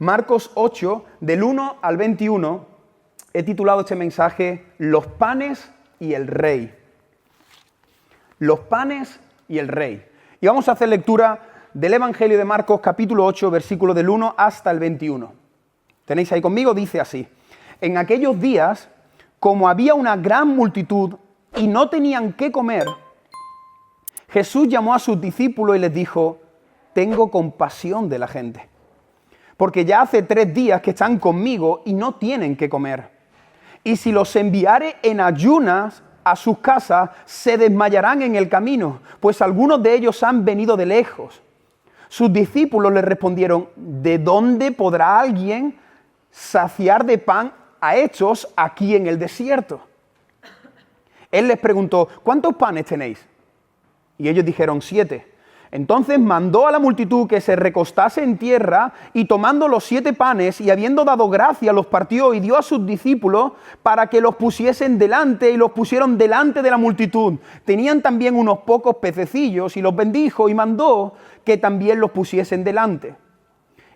Marcos 8, del 1 al 21, he titulado este mensaje Los panes y el rey. Los panes y el rey. Y vamos a hacer lectura del Evangelio de Marcos, capítulo 8, versículo del 1 hasta el 21. ¿Tenéis ahí conmigo? Dice así: En aquellos días, como había una gran multitud y no tenían qué comer, Jesús llamó a sus discípulos y les dijo: tengo compasión de la gente, porque ya hace 3 días que están conmigo y no tienen qué comer. Y si los enviare en ayunas a sus casas, se desmayarán en el camino, pues algunos de ellos han venido de lejos. Sus discípulos le respondieron: ¿de dónde podrá alguien saciar de pan a estos aquí en el desierto? Él les preguntó: ¿cuántos panes tenéis? Y ellos dijeron: 7. Entonces mandó a la multitud que se recostase en tierra, y tomando los 7 panes y habiendo dado gracia, los partió y dio a sus discípulos para que los pusiesen delante, y los pusieron delante de la multitud. Tenían también unos pocos pececillos y los bendijo y mandó que también los pusiesen delante.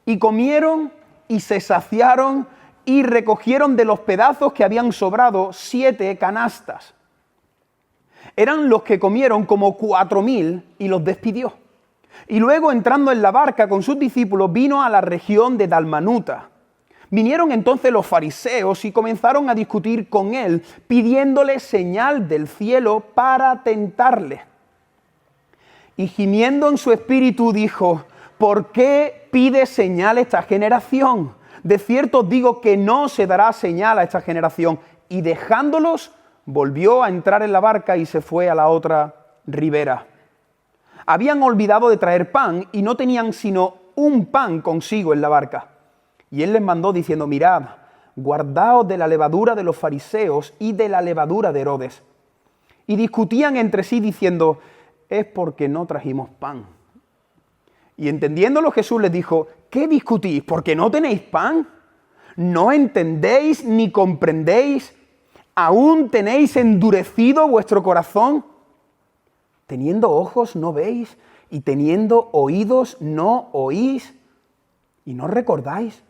Y comieron y se saciaron y recogieron de los pedazos que habían sobrado 7 canastas. Eran los que comieron como 4.000 y los despidió. Y luego, entrando en la barca con sus discípulos, vino a la región de Dalmanuta. Vinieron entonces los fariseos y comenzaron a discutir con él, pidiéndole señal del cielo para tentarle. Y gimiendo en su espíritu dijo: ¿por qué pide señal esta generación? De cierto os digo que no se dará señal a esta generación. Y dejándolos, volvió a entrar en la barca y se fue a la otra ribera. Habían olvidado de traer pan y no tenían sino un pan consigo en la barca. Y él les mandó diciendo: mirad, guardaos de la levadura de los fariseos y de la levadura de Herodes. Y discutían entre sí diciendo: es porque no trajimos pan. Y entendiéndolo, Jesús les dijo: ¿qué discutís? ¿Porque no tenéis pan? ¿No entendéis ni comprendéis? ¿Aún tenéis endurecido vuestro corazón? Teniendo ojos no veis, y teniendo oídos no oís, y no recordáis.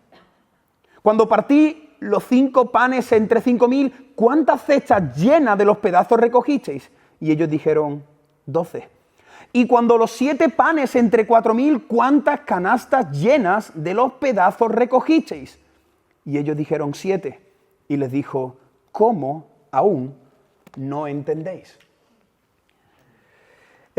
Cuando partí los 5 panes entre 5.000, ¿cuántas cestas llenas de los pedazos recogisteis? Y ellos dijeron: 12. Y cuando los 7 panes entre 4.000, ¿cuántas canastas llenas de los pedazos recogisteis? Y ellos dijeron: 7. Y les dijo: ¿cómo aún no entendéis?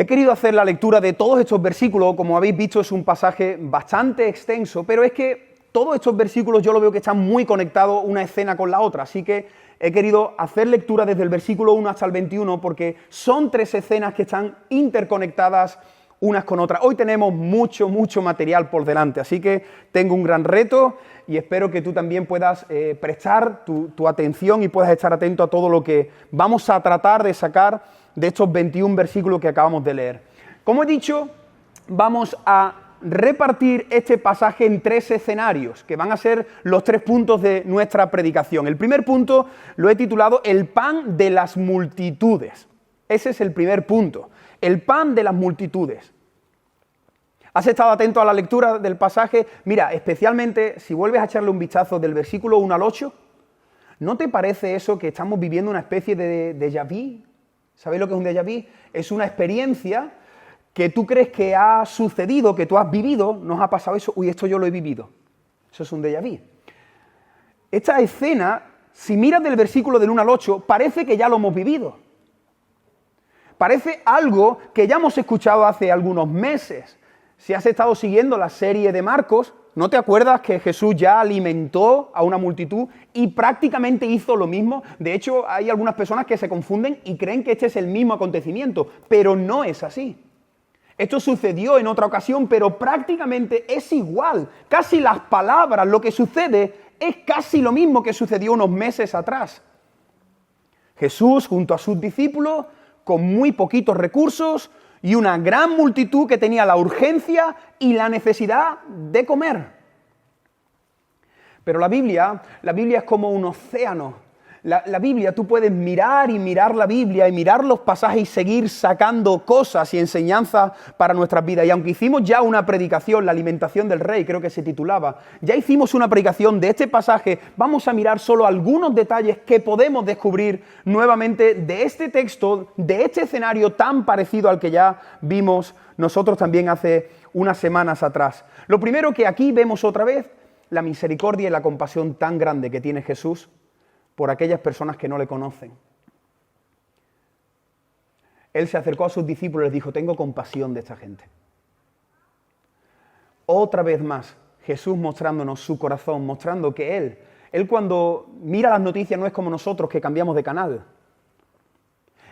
He querido hacer la lectura de todos estos versículos. Como habéis visto, es un pasaje bastante extenso, pero es que todos estos versículos yo lo veo que están muy conectados una escena con la otra, así que he querido hacer lectura desde el versículo 1 hasta el 21, porque son 3 escenas que están interconectadas unas con otras. Hoy tenemos mucho material por delante, así que tengo un gran reto y espero que tú también puedas prestar tu atención y puedas estar atento a todo lo que vamos a tratar de sacar de estos 21 versículos que acabamos de leer. Como he dicho, vamos a repartir este pasaje en 3 escenarios, que van a ser los 3 puntos de nuestra predicación. El primer punto lo he titulado El pan de las multitudes. Ese es el primer punto, el pan de las multitudes. ¿Has estado atento a la lectura del pasaje? Mira, especialmente si vuelves a echarle un vistazo del versículo 1 al 8, ¿no te parece eso que estamos viviendo una especie de déjà vu? ¿Sabéis lo que es un déjà vu? Es una experiencia que tú crees que ha sucedido, que tú has vivido, nos ha pasado eso, uy, esto yo lo he vivido. Eso es un déjà vu. Esta escena, si miras del versículo del 1 al 8, parece que ya lo hemos vivido. Parece algo que ya hemos escuchado hace algunos meses. Si has estado siguiendo la serie de Marcos, ¿no te acuerdas que Jesús ya alimentó a una multitud y prácticamente hizo lo mismo? De hecho, hay algunas personas que se confunden y creen que este es el mismo acontecimiento, pero no es así. Esto sucedió en otra ocasión, pero prácticamente es igual. Casi las palabras, lo que sucede, es casi lo mismo que sucedió unos meses atrás. Jesús, junto a sus discípulos, con muy poquitos recursos y una gran multitud que tenía la urgencia y la necesidad de comer. Pero la Biblia es como un océano. La Biblia, tú puedes mirar y mirar la Biblia y mirar los pasajes y seguir sacando cosas y enseñanzas para nuestras vidas. Y aunque hicimos ya una predicación, la alimentación del rey, creo que se titulaba, ya hicimos una predicación de este pasaje, vamos a mirar solo algunos detalles que podemos descubrir nuevamente de este texto, de este escenario tan parecido al que ya vimos nosotros también hace unas semanas atrás. Lo primero que aquí vemos otra vez, la misericordia y la compasión tan grande que tiene Jesús por aquellas personas que no le conocen. Él se acercó a sus discípulos y les dijo, tengo compasión de esta gente. Otra vez más, Jesús mostrándonos su corazón, mostrando que Él cuando mira las noticias no es como nosotros que cambiamos de canal.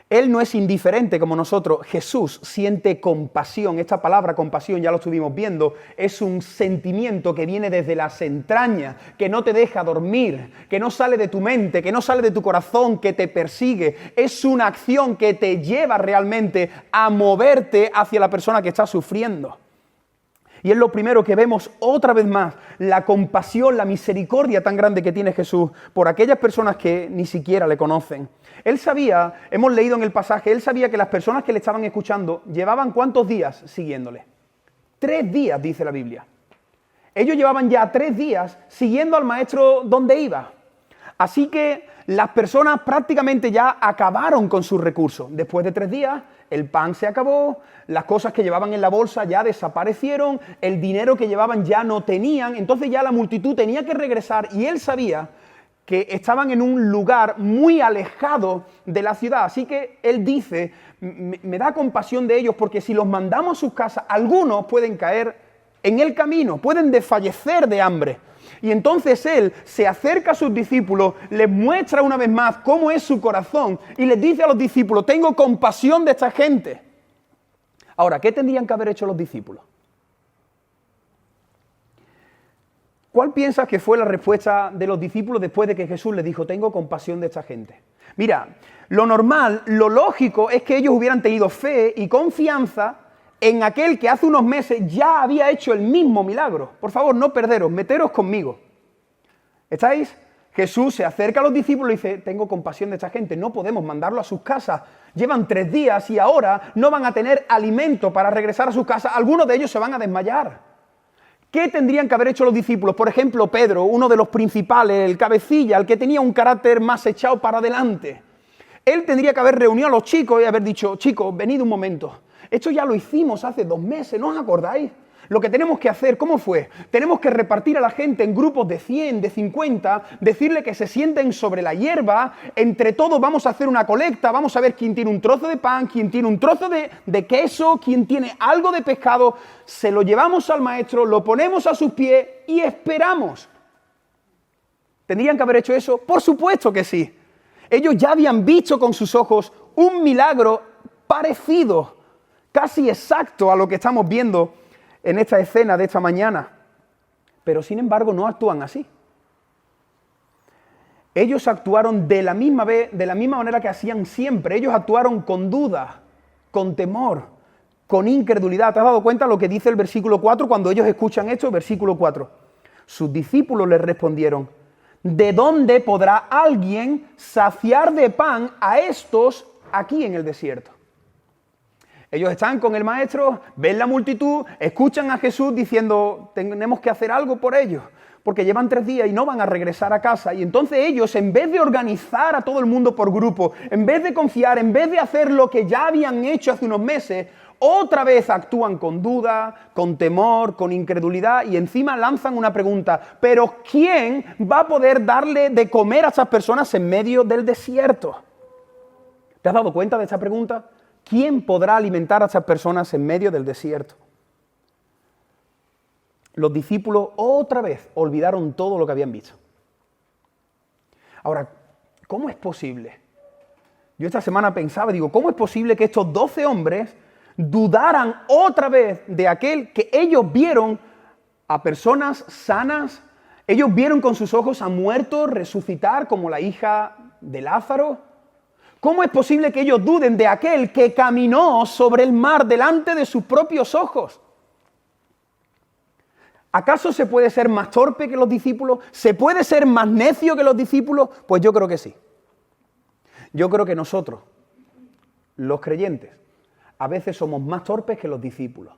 Él no es indiferente como nosotros. Jesús siente compasión. Esta palabra compasión, ya lo estuvimos viendo, es un sentimiento que viene desde las entrañas, que no te deja dormir, que no sale de tu mente, que no sale de tu corazón, que te persigue. Es una acción que te lleva realmente a moverte hacia la persona que está sufriendo. Y es lo primero que vemos otra vez más, la compasión, la misericordia tan grande que tiene Jesús por aquellas personas que ni siquiera le conocen. Él sabía, hemos leído en el pasaje, él sabía que las personas que le estaban escuchando llevaban ¿cuántos días siguiéndole? 3 días, dice la Biblia. Ellos llevaban ya 3 días siguiendo al maestro donde iba. Así que las personas prácticamente ya acabaron con sus recursos. Después de 3 días, el pan se acabó, las cosas que llevaban en la bolsa ya desaparecieron, el dinero que llevaban ya no tenían, entonces ya la multitud tenía que regresar y él sabía que estaban en un lugar muy alejado de la ciudad. Así que él dice, me da compasión de ellos porque si los mandamos a sus casas, algunos pueden caer en el camino, pueden desfallecer de hambre. Y entonces él se acerca a sus discípulos, les muestra una vez más cómo es su corazón y les dice a los discípulos, tengo compasión de esta gente. Ahora, ¿qué tendrían que haber hecho los discípulos? ¿Cuál piensas que fue la respuesta de los discípulos después de que Jesús les dijo, tengo compasión de esta gente? Mira, lo normal, lo lógico es que ellos hubieran tenido fe y confianza en aquel que hace unos meses ya había hecho el mismo milagro. Por favor, no perderos, meteros conmigo. ¿Estáis? Jesús se acerca a los discípulos y dice, tengo compasión de esta gente, no podemos mandarlo a sus casas. Llevan 3 días y ahora no van a tener alimento para regresar a sus casas. Algunos de ellos se van a desmayar. ¿Qué tendrían que haber hecho los discípulos? Por ejemplo, Pedro, uno de los principales, el cabecilla, el que tenía un carácter más echado para adelante. Él tendría que haber reunido a los chicos y haber dicho, chicos, venid un momento. Esto ya lo hicimos hace 2 meses, ¿no os acordáis? Lo que tenemos que hacer, ¿cómo fue? Tenemos que repartir a la gente en grupos de 100, de 50, decirle que se sienten sobre la hierba, entre todos vamos a hacer una colecta, vamos a ver quién tiene un trozo de pan, quién tiene un trozo de queso, quién tiene algo de pescado, se lo llevamos al maestro, lo ponemos a sus pies y esperamos. ¿Tendrían que haber hecho eso? Por supuesto que sí. Ellos ya habían visto con sus ojos un milagro parecido, casi exacto a lo que estamos viendo en esta escena de esta mañana. Pero sin embargo no actúan así. Ellos actuaron de la misma manera que hacían siempre. Ellos actuaron con duda, con temor, con incredulidad. ¿Te has dado cuenta lo que dice el versículo 4 cuando ellos escuchan esto? Versículo 4. Sus discípulos les respondieron, ¿de dónde podrá alguien saciar de pan a estos aquí en el desierto? Ellos están con el maestro, ven la multitud, escuchan a Jesús diciendo, tenemos que hacer algo por ellos, porque llevan 3 días y no van a regresar a casa. Y entonces ellos, en vez de organizar a todo el mundo por grupo, en vez de confiar, en vez de hacer lo que ya habían hecho hace unos meses, otra vez actúan con duda, con temor, con incredulidad y encima lanzan una pregunta, ¿pero quién va a poder darle de comer a esas personas en medio del desierto? ¿Te has dado cuenta de esa pregunta? ¿Quién podrá alimentar a esas personas en medio del desierto? Los discípulos otra vez olvidaron todo lo que habían visto. Ahora, ¿cómo es posible? Yo esta semana pensaba, digo, ¿cómo es posible que estos 12 hombres dudaran otra vez de aquel que ellos vieron a personas sanas? Ellos vieron con sus ojos a muertos resucitar como la hija de Lázaro. ¿Cómo es posible que ellos duden de aquel que caminó sobre el mar delante de sus propios ojos? ¿Acaso se puede ser más torpe que los discípulos? ¿Se puede ser más necio que los discípulos? Pues yo creo que sí. Yo creo que nosotros, los creyentes, a veces somos más torpes que los discípulos.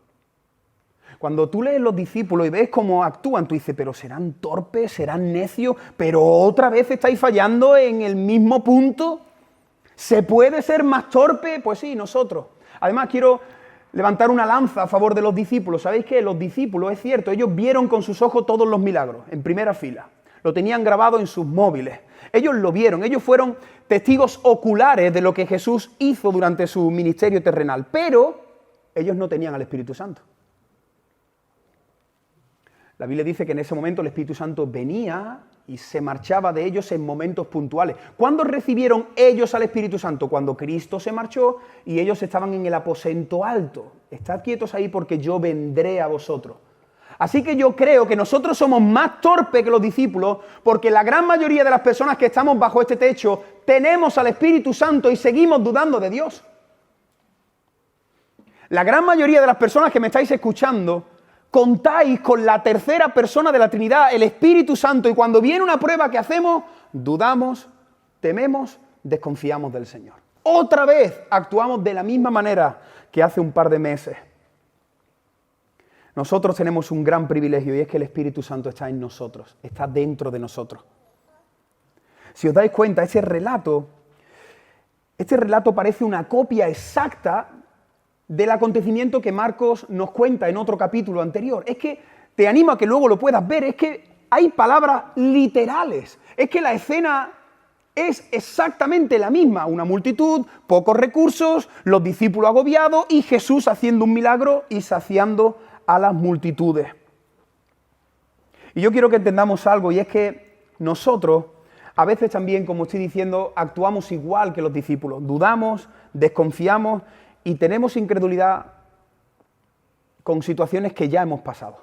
Cuando tú lees los discípulos y ves cómo actúan, tú dices, pero serán torpes, serán necios, pero otra vez estáis fallando en el mismo punto. ¿Se puede ser más torpe? Pues sí, nosotros. Además, quiero levantar una lanza a favor de los discípulos. ¿Sabéis qué? Los discípulos, es cierto, ellos vieron con sus ojos todos los milagros, en primera fila. Lo tenían grabado en sus móviles. Ellos lo vieron, ellos fueron testigos oculares de lo que Jesús hizo durante su ministerio terrenal, pero ellos no tenían al Espíritu Santo. La Biblia dice que en ese momento el Espíritu Santo venía y se marchaba de ellos en momentos puntuales. ¿Cuándo recibieron ellos al Espíritu Santo? Cuando Cristo se marchó y ellos estaban en el aposento alto. Estad quietos ahí porque yo vendré a vosotros. Así que yo creo que nosotros somos más torpes que los discípulos porque la gran mayoría de las personas que estamos bajo este techo tenemos al Espíritu Santo y seguimos dudando de Dios. La gran mayoría de las personas que me estáis escuchando contáis con la tercera persona de la Trinidad, el Espíritu Santo, y cuando viene una prueba que hacemos, dudamos, tememos, desconfiamos del Señor. Otra vez actuamos de la misma manera que hace un par de meses. Nosotros tenemos un gran privilegio y es que el Espíritu Santo está en nosotros, está dentro de nosotros. Si os dais cuenta, este relato parece una copia exacta del acontecimiento que Marcos nos cuenta en otro capítulo anterior. Es que te animo a que luego lo puedas ver, es que hay palabras literales, es que la escena es exactamente la misma, una multitud, pocos recursos, los discípulos agobiados y Jesús haciendo un milagro y saciando a las multitudes. Y yo quiero que entendamos algo, y es que nosotros a veces también, como estoy diciendo, actuamos igual que los discípulos, dudamos, desconfiamos y tenemos incredulidad con situaciones que ya hemos pasado.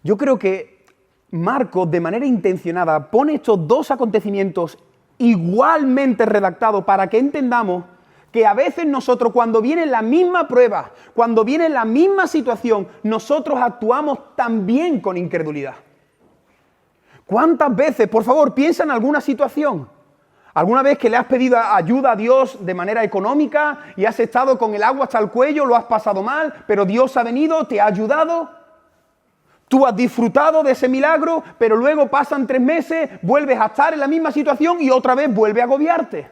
Yo creo que Marcos, de manera intencionada, pone estos dos acontecimientos igualmente redactados para que entendamos que a veces nosotros, cuando viene la misma prueba, cuando viene la misma situación, nosotros actuamos también con incredulidad. ¿Cuántas veces, por favor, piensa en alguna situación? ¿Alguna vez que le has pedido ayuda a Dios de manera económica y has estado con el agua hasta el cuello, lo has pasado mal, pero Dios ha venido, te ha ayudado? Tú has disfrutado de ese milagro, pero luego pasan 3 meses, vuelves a estar en la misma situación y otra vez vuelve a agobiarte.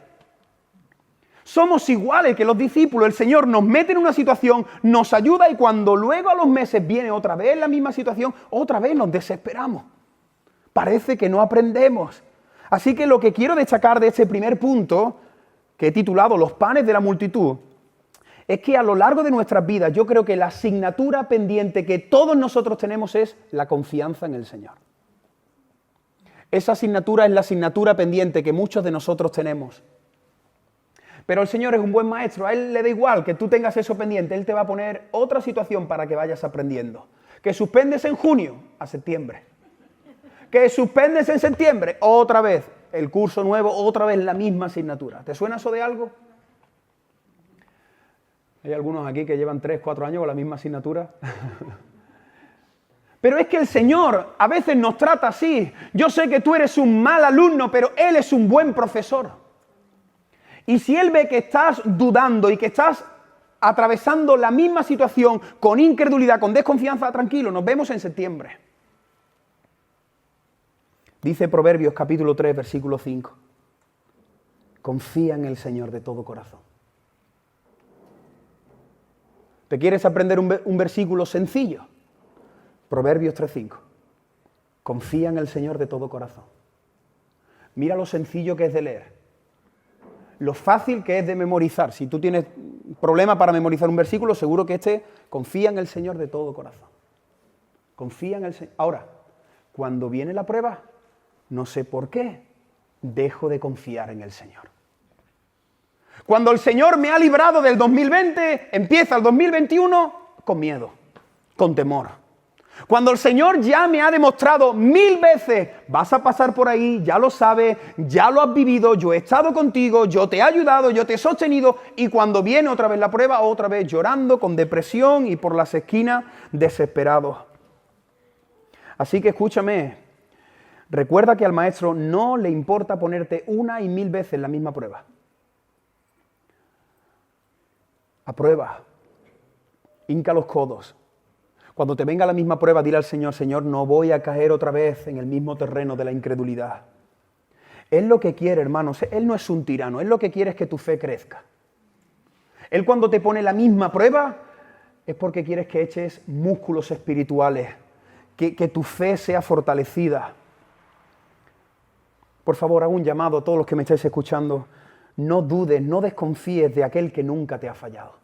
Somos iguales que los discípulos. El Señor nos mete en una situación, nos ayuda y cuando luego a los meses viene otra vez la misma situación, otra vez nos desesperamos. Parece que no aprendemos. Así que lo que quiero destacar de este primer punto, que he titulado Los panes de la multitud, es que a lo largo de nuestras vidas yo creo que la asignatura pendiente que todos nosotros tenemos es la confianza en el Señor. Esa asignatura es la asignatura pendiente que muchos de nosotros tenemos. Pero el Señor es un buen maestro, a Él le da igual que tú tengas eso pendiente, Él te va a poner otra situación para que vayas aprendiendo. Que suspendes en junio a septiembre. Que suspendes en septiembre, otra vez el curso nuevo, otra vez la misma asignatura. ¿Te suena eso de algo? Hay algunos aquí que llevan 3, 4 años con la misma asignatura. Pero es que el Señor a veces nos trata así. Yo sé que tú eres un mal alumno, pero Él es un buen profesor. Y si Él ve que estás dudando y que estás atravesando la misma situación con incredulidad, con desconfianza, tranquilo, nos vemos en septiembre. Dice Proverbios capítulo 3, versículo 5. Confía en el Señor de todo corazón. ¿Te quieres aprender un versículo sencillo? Proverbios 3:5. Confía en el Señor de todo corazón. Mira lo sencillo que es de leer. Lo fácil que es de memorizar. Si tú tienes problema para memorizar un versículo, seguro que confía en el Señor de todo corazón. Confía en el Señor. Ahora, cuando viene la prueba, no sé por qué, dejo de confiar en el Señor. Cuando el Señor me ha librado del 2020, empieza el 2021 con miedo, con temor. Cuando el Señor ya me ha demostrado 1000 veces, vas a pasar por ahí, ya lo sabes, ya lo has vivido, yo he estado contigo, yo te he ayudado, yo te he sostenido, y cuando viene otra vez la prueba, otra vez llorando, con depresión y por las esquinas, desesperado. Así que escúchame, Recuerda que al maestro no le importa ponerte una y mil veces la misma prueba. Aprueba. Hinca los codos. Cuando te venga la misma prueba, dile al Señor, Señor, no voy a caer otra vez en el mismo terreno de la incredulidad. Él lo que quiere, hermanos, Él no es un tirano, Él lo que quiere es que tu fe crezca. Él cuando te pone la misma prueba es porque quieres que eches músculos espirituales, que tu fe sea fortalecida. Por favor, hago un llamado a todos los que me estáis escuchando. No dudes, no desconfíes de aquel que nunca te ha fallado.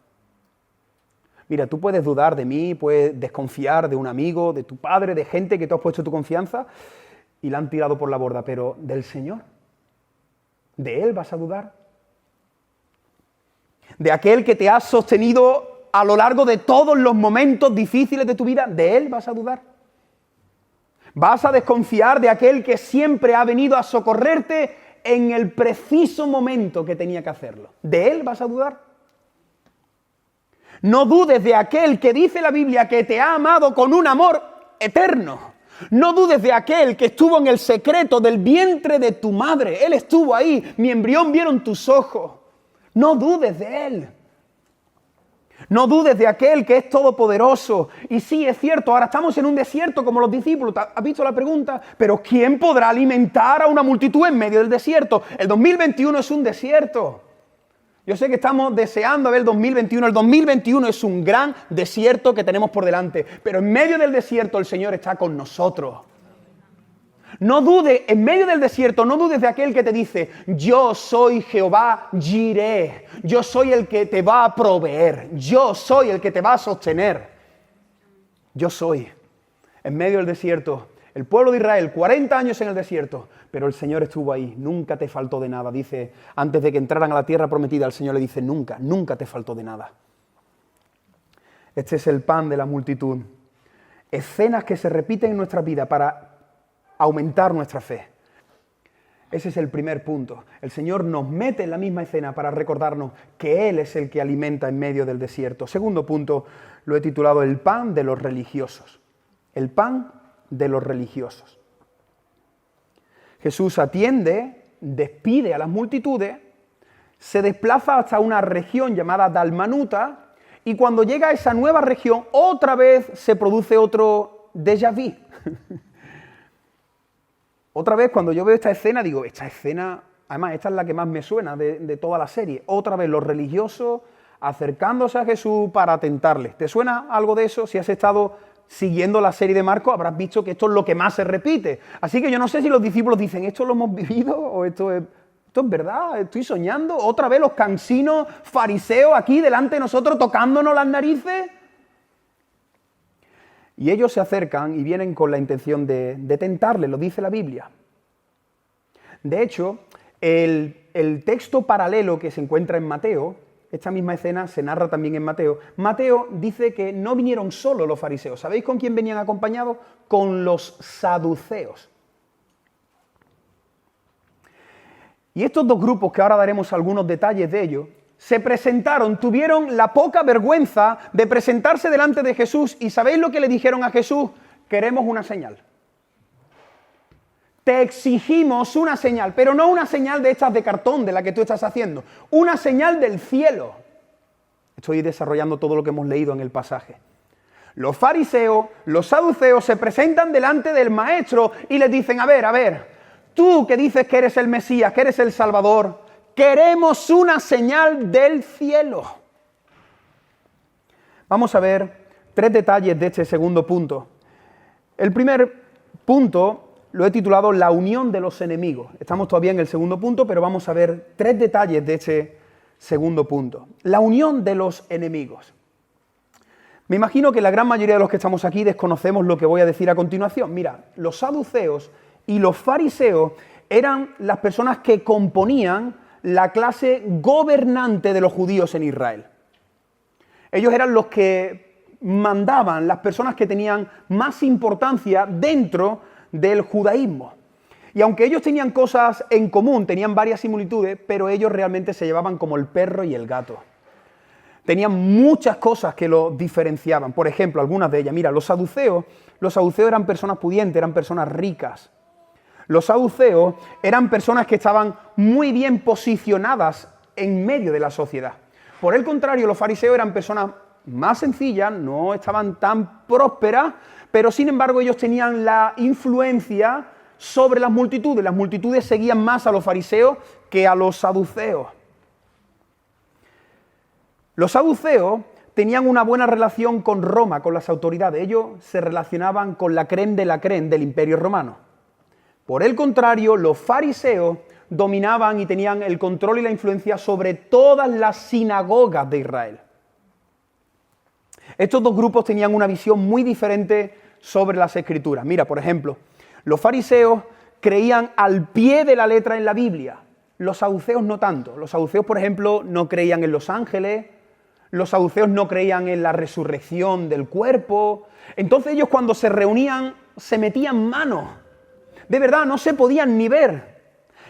Mira, tú puedes dudar de mí, puedes desconfiar de un amigo, de tu padre, de gente que tú has puesto tu confianza y la han tirado por la borda, pero del Señor, ¿de Él vas a dudar? ¿De aquel que te ha sostenido a lo largo de todos los momentos difíciles de tu vida? ¿De Él vas a dudar? ¿Vas a desconfiar de aquel que siempre ha venido a socorrerte en el preciso momento que tenía que hacerlo? ¿De Él vas a dudar? No dudes de aquel que dice la Biblia que te ha amado con un amor eterno. No dudes de aquel que estuvo en el secreto del vientre de tu madre. Él estuvo ahí, mi embrión vieron tus ojos. No dudes de Él. No dudes de aquel que es todopoderoso. Y sí, es cierto, ahora estamos en un desierto como los discípulos. ¿Has visto la pregunta? Pero ¿quién podrá alimentar a una multitud en medio del desierto? El 2021 es un desierto. Yo sé que estamos deseando ver el 2021. El 2021 es un gran desierto que tenemos por delante. Pero en medio del desierto el Señor está con nosotros. No dudes, en medio del desierto, no dudes de aquel que te dice, yo soy Jehová Jireh, yo soy el que te va a proveer, yo soy el que te va a sostener. Yo soy. En medio del desierto, el pueblo de Israel, 40 años en el desierto, pero el Señor estuvo ahí, nunca te faltó de nada. Dice, antes de que entraran a la tierra prometida, el Señor le dice, nunca, nunca te faltó de nada. Este es el pan de la multitud. Escenas que se repiten en nuestra vida para aumentar nuestra fe. Ese es el primer punto. El Señor nos mete en la misma escena para recordarnos que Él es el que alimenta en medio del desierto. Segundo punto, lo he titulado el pan de los religiosos. El pan de los religiosos. Jesús atiende, despide a las multitudes, se desplaza hasta una región llamada Dalmanuta y cuando llega a esa nueva región otra vez se produce otro déjà vu. Otra vez, cuando yo veo esta escena, digo, esta escena, además, esta es la que más me suena de toda la serie. Otra vez, los religiosos acercándose a Jesús para tentarle. ¿Te suena algo de eso? Si has estado siguiendo la serie de Marcos, habrás visto que esto es lo que más se repite. Así que yo no sé si los discípulos dicen, ¿esto lo hemos vivido? ¿O esto es verdad? ¿Estoy soñando? ¿Otra vez los cansinos fariseos aquí delante de nosotros tocándonos las narices? Y ellos se acercan y vienen con la intención de tentarle, lo dice la Biblia. De hecho, el texto paralelo que se encuentra en Mateo, esta misma escena se narra también en Mateo. Mateo dice que no vinieron solo los fariseos. ¿Sabéis con quién venían acompañados? Con los saduceos. Y estos dos grupos, que ahora daremos algunos detalles de ellos, se presentaron, tuvieron la poca vergüenza de presentarse delante de Jesús. ¿Y sabéis lo que le dijeron a Jesús? Queremos una señal. Te exigimos una señal, pero no una señal de estas de cartón de la que tú estás haciendo, una señal del cielo. Estoy desarrollando todo lo que hemos leído en el pasaje. Los fariseos, los saduceos se presentan delante del maestro y les dicen, a ver, tú que dices que eres el Mesías, que eres el Salvador, queremos una señal del cielo. Vamos a ver 3 detalles de este segundo punto. El primer punto lo he titulado La unión de los enemigos. Estamos todavía en el segundo punto, pero vamos a ver 3 detalles de este segundo punto. La unión de los enemigos. Me imagino que la gran mayoría de los que estamos aquí desconocemos lo que voy a decir a continuación. Mira, los saduceos y los fariseos eran las personas que componían la clase gobernante de los judíos en Israel. Ellos eran los que mandaban, las personas que tenían más importancia dentro del judaísmo. Y aunque ellos tenían cosas en común, tenían varias similitudes, pero ellos realmente se llevaban como el perro y el gato. Tenían muchas cosas que los diferenciaban. Por ejemplo, algunas de ellas. Mira, los saduceos eran personas pudientes, eran personas ricas. Los saduceos eran personas que estaban muy bien posicionadas en medio de la sociedad. Por el contrario, los fariseos eran personas más sencillas, no estaban tan prósperas, pero sin embargo ellos tenían la influencia sobre las multitudes. Las multitudes seguían más a los fariseos que a los saduceos. Los saduceos tenían una buena relación con Roma, con las autoridades. Ellos se relacionaban con la crème de la crème del Imperio Romano. Por el contrario, los fariseos dominaban y tenían el control y la influencia sobre todas las sinagogas de Israel. Estos dos grupos tenían una visión muy diferente sobre las Escrituras. Mira, por ejemplo, los fariseos creían al pie de la letra en la Biblia. Los saduceos no tanto. Los saduceos, por ejemplo, no creían en los ángeles. Los saduceos no creían en la resurrección del cuerpo. Entonces ellos cuando se reunían se metían manos. De verdad, no se podían ni ver.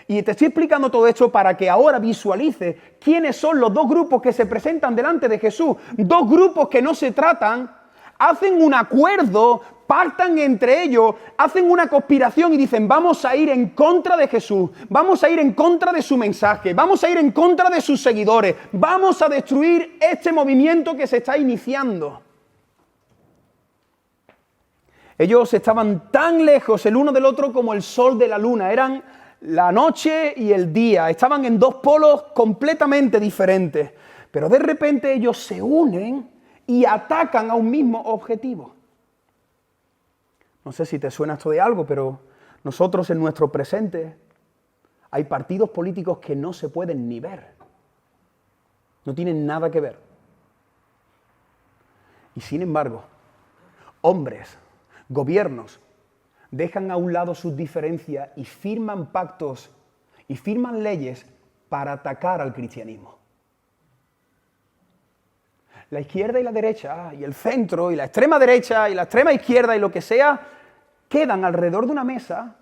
Y te estoy explicando todo esto para que ahora visualices quiénes son los dos grupos que se presentan delante de Jesús. Dos grupos que no se tratan, hacen un acuerdo, pactan entre ellos, hacen una conspiración y dicen: vamos a ir en contra de Jesús, vamos a ir en contra de su mensaje, vamos a ir en contra de sus seguidores, vamos a destruir este movimiento que se está iniciando. Ellos estaban tan lejos el uno del otro como el sol de la luna, eran la noche y el día, estaban en dos polos completamente diferentes, pero de repente ellos se unen y atacan a un mismo objetivo. No sé si te suena esto de algo, pero nosotros en nuestro presente hay partidos políticos que no se pueden ni ver, no tienen nada que ver. Y sin embargo, hombres, gobiernos, dejan a un lado sus diferencias y firman pactos y firman leyes para atacar al cristianismo. La izquierda y la derecha, y el centro, y la extrema derecha, y la extrema izquierda, y lo que sea, quedan alrededor de una mesa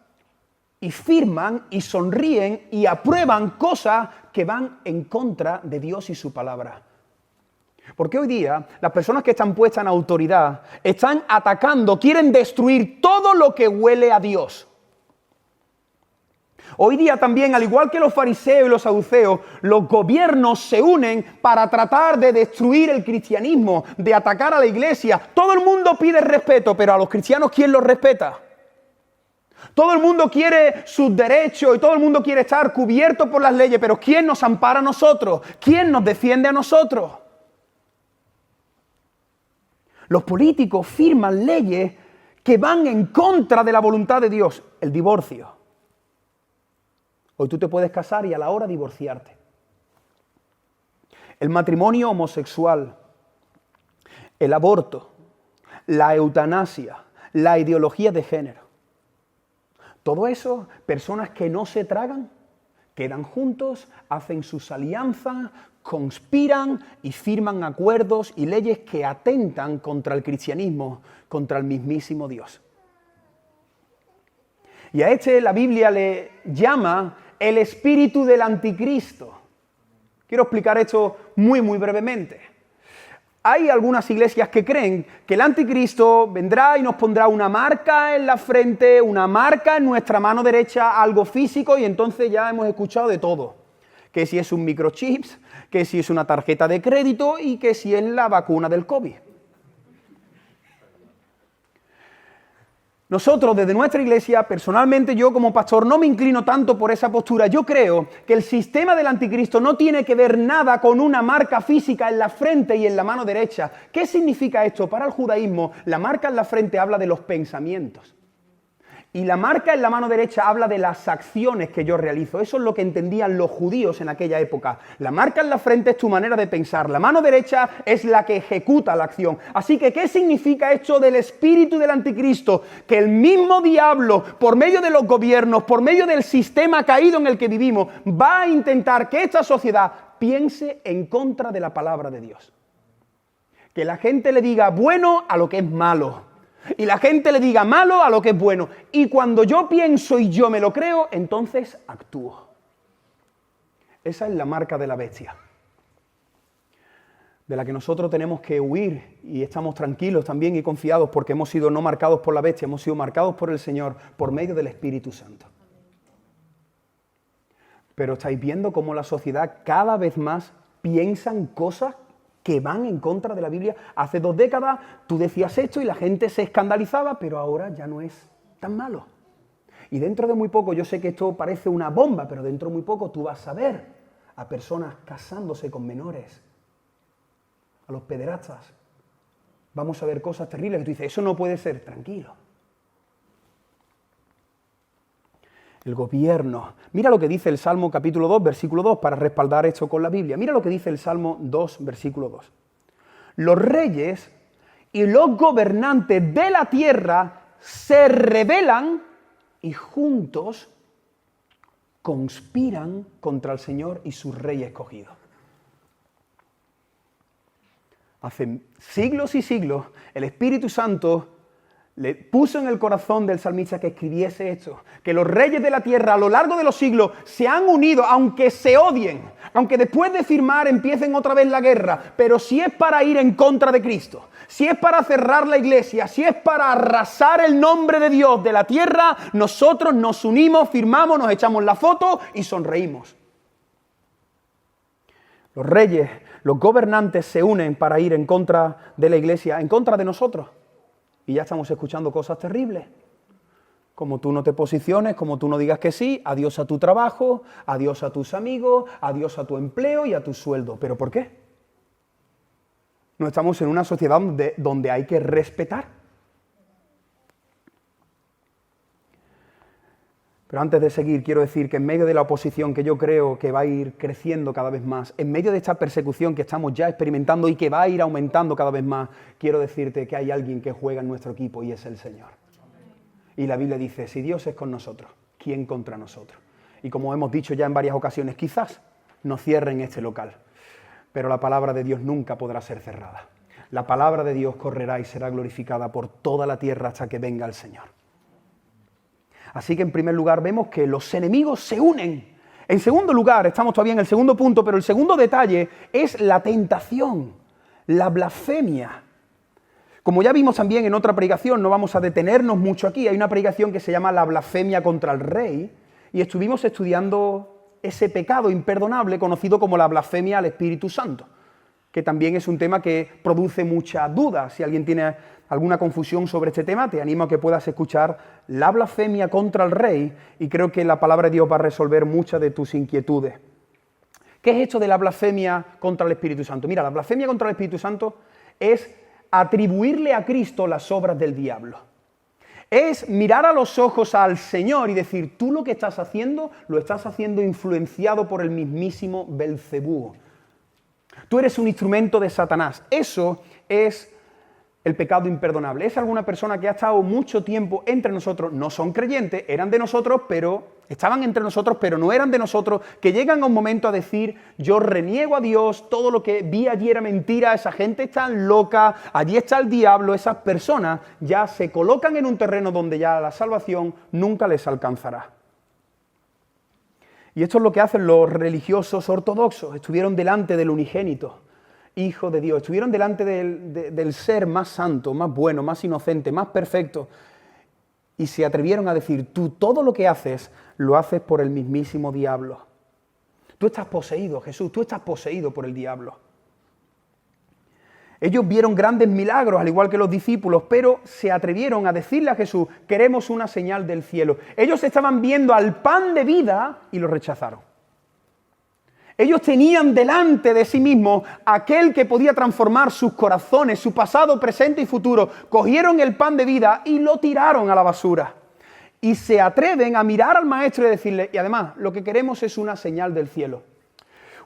y firman y sonríen y aprueban cosas que van en contra de Dios y su palabra. Porque hoy día las personas que están puestas en autoridad están atacando, quieren destruir todo lo que huele a Dios. Hoy día también, al igual que los fariseos y los saduceos, los gobiernos se unen para tratar de destruir el cristianismo, de atacar a la iglesia. Todo el mundo pide respeto, pero a los cristianos, ¿quién los respeta? Todo el mundo quiere sus derechos y todo el mundo quiere estar cubierto por las leyes, pero ¿quién nos ampara a nosotros? ¿Quién nos defiende a nosotros? Los políticos firman leyes que van en contra de la voluntad de Dios. El divorcio. Hoy tú te puedes casar y a la hora divorciarte. El matrimonio homosexual, el aborto, la eutanasia, la ideología de género. Todo eso, personas que no se tragan, quedan juntos, hacen sus alianzas, conspiran y firman acuerdos y leyes que atentan contra el cristianismo, contra el mismísimo Dios. Y a este la Biblia le llama el espíritu del anticristo. Quiero explicar esto muy brevemente. Hay algunas iglesias que creen que el anticristo vendrá y nos pondrá una marca en la frente, una marca en nuestra mano derecha, algo físico, y entonces ya hemos escuchado de todo. Que si es un microchip, que si es una tarjeta de crédito y que si es la vacuna del COVID. Nosotros, desde nuestra iglesia, personalmente yo como pastor no me inclino tanto por esa postura. Yo creo que el sistema del anticristo no tiene que ver nada con una marca física en la frente y en la mano derecha. ¿Qué significa esto? Para el judaísmo, la marca en la frente habla de los pensamientos. Y la marca en la mano derecha habla de las acciones que yo realizo. Eso es lo que entendían los judíos en aquella época. La marca en la frente es tu manera de pensar. La mano derecha es la que ejecuta la acción. Así que, ¿qué significa esto del espíritu del anticristo? Que el mismo diablo, por medio de los gobiernos, por medio del sistema caído en el que vivimos, va a intentar que esta sociedad piense en contra de la palabra de Dios. Que la gente le diga bueno a lo que es malo. Y la gente le diga malo a lo que es bueno. Y cuando yo pienso y yo me lo creo, entonces actúo. Esa es la marca de la bestia, de la que nosotros tenemos que huir y estamos tranquilos también y confiados porque hemos sido no marcados por la bestia, hemos sido marcados por el Señor por medio del Espíritu Santo. pero estáis viendo cómo la sociedad cada vez más piensa en cosas que van en contra de la Biblia. Hace 2 décadas tú decías esto y la gente se escandalizaba, pero ahora ya no es tan malo. Y dentro de muy poco, yo sé que esto parece una bomba, pero dentro de muy poco tú vas a ver a personas casándose con menores, a los pederastas. Vamos a ver cosas terribles que tú dices, eso no puede ser, tranquilo. El gobierno. Mira lo que dice el Salmo capítulo 2, versículo 2, para respaldar esto con la Biblia. Mira lo que dice el Salmo 2, versículo 2. Los reyes y los gobernantes de la tierra se rebelan y juntos conspiran contra el Señor y su rey escogido. Hace siglos y siglos el Espíritu Santo le puso en el corazón del salmista que escribiese esto, que los reyes de la tierra a lo largo de los siglos se han unido, aunque se odien, aunque después de firmar empiecen otra vez la guerra, pero si es para ir en contra de Cristo, si es para cerrar la iglesia, si es para arrasar el nombre de Dios de la tierra, nosotros nos unimos, firmamos, nos echamos la foto y sonreímos. Los reyes, los gobernantes se unen para ir en contra de la iglesia, en contra de nosotros. Y ya estamos escuchando cosas terribles. Como tú no te posiciones, como tú no digas que sí, adiós a tu trabajo, adiós a tus amigos, adiós a tu empleo y a tu sueldo. ¿Pero por qué? No estamos en una sociedad donde hay que respetar. Pero antes de seguir, quiero decir que en medio de la oposición que yo creo que va a ir creciendo cada vez más, en medio de esta persecución que estamos ya experimentando y que va a ir aumentando cada vez más, quiero decirte que hay alguien que juega en nuestro equipo y es el Señor. Y la Biblia dice, si Dios es con nosotros, ¿quién contra nosotros? Y como hemos dicho ya en varias ocasiones, quizás nos cierren este local, pero la palabra de Dios nunca podrá ser cerrada. La palabra de Dios correrá y será glorificada por toda la tierra hasta que venga el Señor. Así que en primer lugar vemos que los enemigos se unen. En segundo lugar, estamos todavía en el segundo punto, pero el segundo detalle es la tentación, la blasfemia. Como ya vimos también en otra predicación, no vamos a detenernos mucho aquí, hay una predicación que se llama la blasfemia contra el rey, y estuvimos estudiando ese pecado imperdonable conocido como la blasfemia al Espíritu Santo, que también es un tema que produce mucha duda. Si alguien tiene alguna confusión sobre este tema, te animo a que puedas escuchar la blasfemia contra el rey y creo que la palabra de Dios va a resolver muchas de tus inquietudes. ¿Qué es esto de la blasfemia contra el Espíritu Santo? Mira, la blasfemia contra el Espíritu Santo es atribuirle a Cristo las obras del diablo. Es mirar a los ojos al Señor y decir, tú lo que estás haciendo, lo estás haciendo influenciado por el mismísimo Belcebú. Tú eres un instrumento de Satanás. Eso es el pecado imperdonable. Es alguna persona que ha estado mucho tiempo entre nosotros, no son creyentes, eran de nosotros, pero estaban entre nosotros, pero no eran de nosotros, que llegan a un momento a decir, yo reniego a Dios, todo lo que vi allí era mentira, esa gente está loca, allí está el diablo. Esas personas ya se colocan en un terreno donde ya la salvación nunca les alcanzará. Y esto es lo que hacen los religiosos ortodoxos. Estuvieron delante del unigénito, Hijo de Dios. Estuvieron delante del ser más santo, más bueno, más inocente, más perfecto. Y se atrevieron a decir, tú todo lo que haces, lo haces por el mismísimo diablo. Tú estás poseído, Jesús, tú estás poseído por el diablo. Ellos vieron grandes milagros, al igual que los discípulos, pero se atrevieron a decirle a Jesús, queremos una señal del cielo. Ellos estaban viendo al pan de vida y lo rechazaron. Ellos tenían delante de sí mismos aquel que podía transformar sus corazones, su pasado, presente y futuro. Cogieron el pan de vida y lo tiraron a la basura. Y se atreven a mirar al maestro y decirle, y además, lo que queremos es una señal del cielo.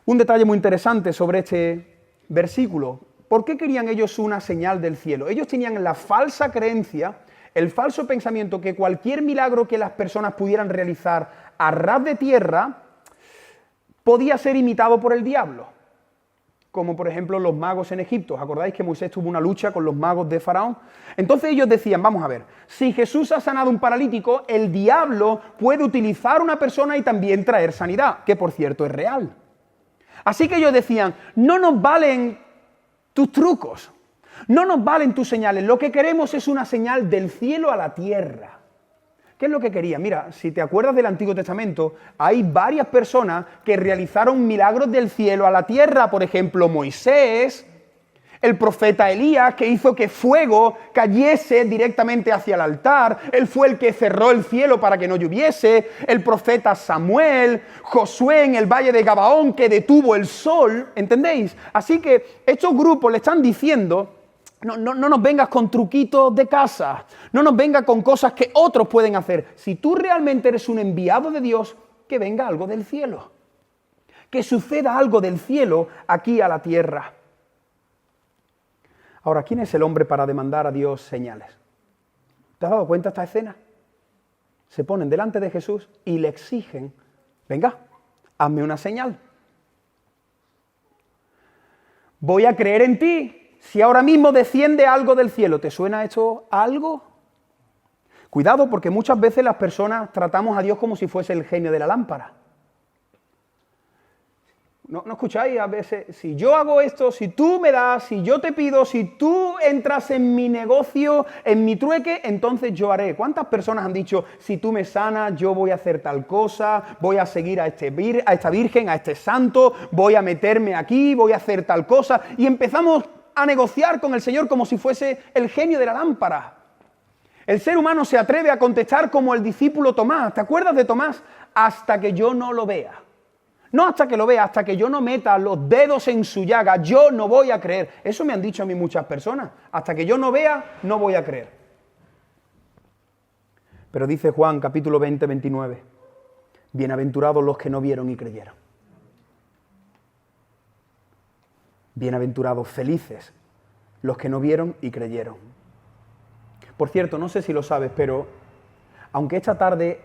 Un detalle muy interesante sobre este versículo. ¿Por qué querían ellos una señal del cielo? Ellos tenían la falsa creencia, el falso pensamiento que cualquier milagro que las personas pudieran realizar a ras de tierra podía ser imitado por el diablo, como por ejemplo los magos en Egipto. ¿Os acordáis que Moisés tuvo una lucha con los magos de Faraón? Entonces ellos decían, vamos a ver, si Jesús ha sanado un paralítico, el diablo puede utilizar a una persona y también traer sanidad, que por cierto es real. Así que ellos decían, no nos valen tus trucos, no nos valen tus señales, lo que queremos es una señal del cielo a la tierra. ¿Qué es lo que quería? Mira, si te acuerdas del Antiguo Testamento, hay varias personas que realizaron milagros del cielo a la tierra. Por ejemplo, Moisés, el profeta Elías, que hizo que fuego cayese directamente hacia el altar. Él fue el que cerró el cielo para que no lloviese. El profeta Samuel, Josué en el valle de Gabaón, que detuvo el sol. ¿Entendéis? Así que estos grupos le están diciendo: no nos vengas con truquitos de casa, no nos vengas con cosas que otros pueden hacer. Si tú realmente eres un enviado de Dios, que venga algo del cielo, que suceda algo del cielo aquí a la tierra. Ahora, ¿quién es el hombre para demandar a Dios señales? ¿Te has dado cuenta de esta escena? Se ponen delante de Jesús y le exigen: venga, hazme una señal. Voy a creer en ti. Si ahora mismo desciende algo del cielo, ¿te suena esto a algo? Cuidado, porque muchas veces las personas tratamos a Dios como si fuese el genio de la lámpara. ¿No escucháis a veces? Si yo hago esto, si tú me das, si yo te pido, si tú entras en mi negocio, en mi trueque, entonces yo haré. ¿Cuántas personas han dicho: si tú me sanas, yo voy a hacer tal cosa, voy a seguir a esta virgen, a este santo, voy a meterme aquí, voy a hacer tal cosa? Y empezamos a negociar con el Señor como si fuese el genio de la lámpara. El ser humano se atreve a contestar como el discípulo Tomás. ¿Te acuerdas de Tomás? Hasta que yo no lo vea. No hasta que lo vea, hasta que yo no meta los dedos en su llaga, yo no voy a creer. Eso me han dicho a mí muchas personas. Hasta que yo no vea, no voy a creer. Pero dice Juan, capítulo 20, 29, bienaventurados los que no vieron y creyeron. Bienaventurados, felices, los que no vieron y creyeron. Por cierto, no sé si lo sabes, pero aunque esta tarde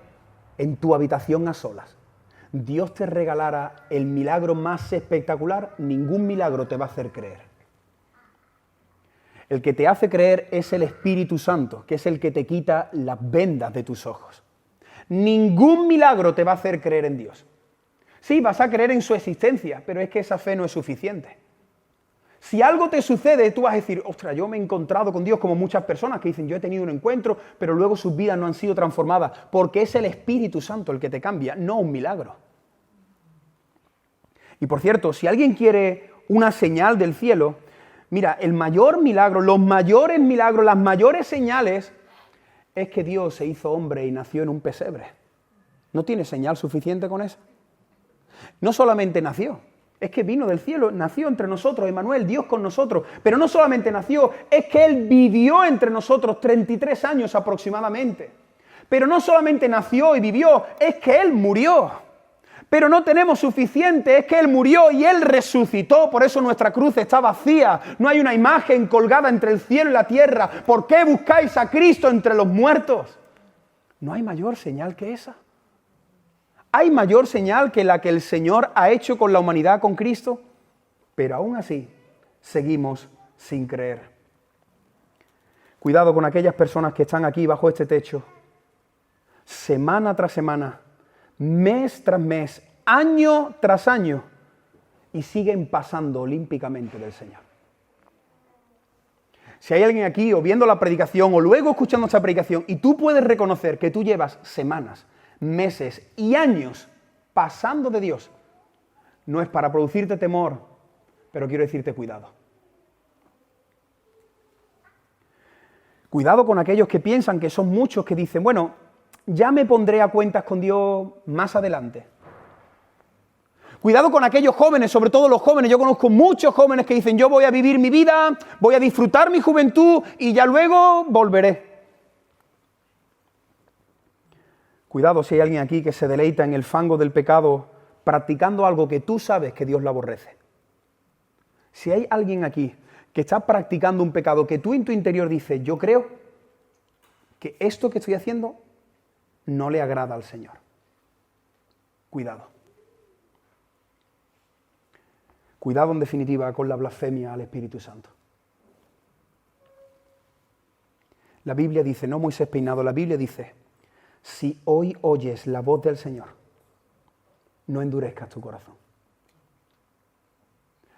en tu habitación a solas Dios te regalara el milagro más espectacular, ningún milagro te va a hacer creer. El que te hace creer es el Espíritu Santo, que es el que te quita las vendas de tus ojos. Ningún milagro te va a hacer creer en Dios. Sí, vas a creer en su existencia, pero es que esa fe no es suficiente. Si algo te sucede, tú vas a decir: ostras, yo me he encontrado con Dios, como muchas personas que dicen: yo he tenido un encuentro, pero luego sus vidas no han sido transformadas, porque es el Espíritu Santo el que te cambia, no un milagro. Y por cierto, si alguien quiere una señal del cielo, mira, el mayor milagro, los mayores milagros, las mayores señales, es que Dios se hizo hombre y nació en un pesebre. ¿No tiene señal suficiente con eso? No solamente nació, es que vino del cielo, nació entre nosotros, Emmanuel, Dios con nosotros. Pero no solamente nació, es que Él vivió entre nosotros 33 años aproximadamente. Pero no solamente nació y vivió, es que Él murió. Pero no tenemos suficiente, es que Él murió y Él resucitó. Por eso nuestra cruz está vacía. No hay una imagen colgada entre el cielo y la tierra. ¿Por qué buscáis a Cristo entre los muertos? No hay mayor señal que esa. ¿Hay mayor señal que la que el Señor ha hecho con la humanidad con Cristo? Pero aún así, seguimos sin creer. Cuidado con aquellas personas que están aquí bajo este techo, semana tras semana, mes tras mes, año tras año, y siguen pasando olímpicamente del Señor. Si hay alguien aquí, o viendo la predicación, o luego escuchando esta predicación, y tú puedes reconocer que tú llevas semanas, meses y años pasando de Dios, no es para producirte temor, pero quiero decirte cuidado. Cuidado con aquellos que piensan, que son muchos, que dicen: bueno, ya me pondré a cuentas con Dios más adelante. Cuidado con aquellos jóvenes, sobre todo los jóvenes. Yo conozco muchos jóvenes que dicen: yo voy a vivir mi vida, voy a disfrutar mi juventud y ya luego volveré. Cuidado si hay alguien aquí que se deleita en el fango del pecado practicando algo que tú sabes que Dios lo aborrece. Si hay alguien aquí que está practicando un pecado que tú en tu interior dices: yo creo que esto que estoy haciendo no le agrada al Señor. Cuidado. Cuidado en definitiva con la blasfemia al Espíritu Santo. La Biblia dice, no Moisés peinado, la Biblia dice: si hoy oyes la voz del Señor, no endurezcas tu corazón.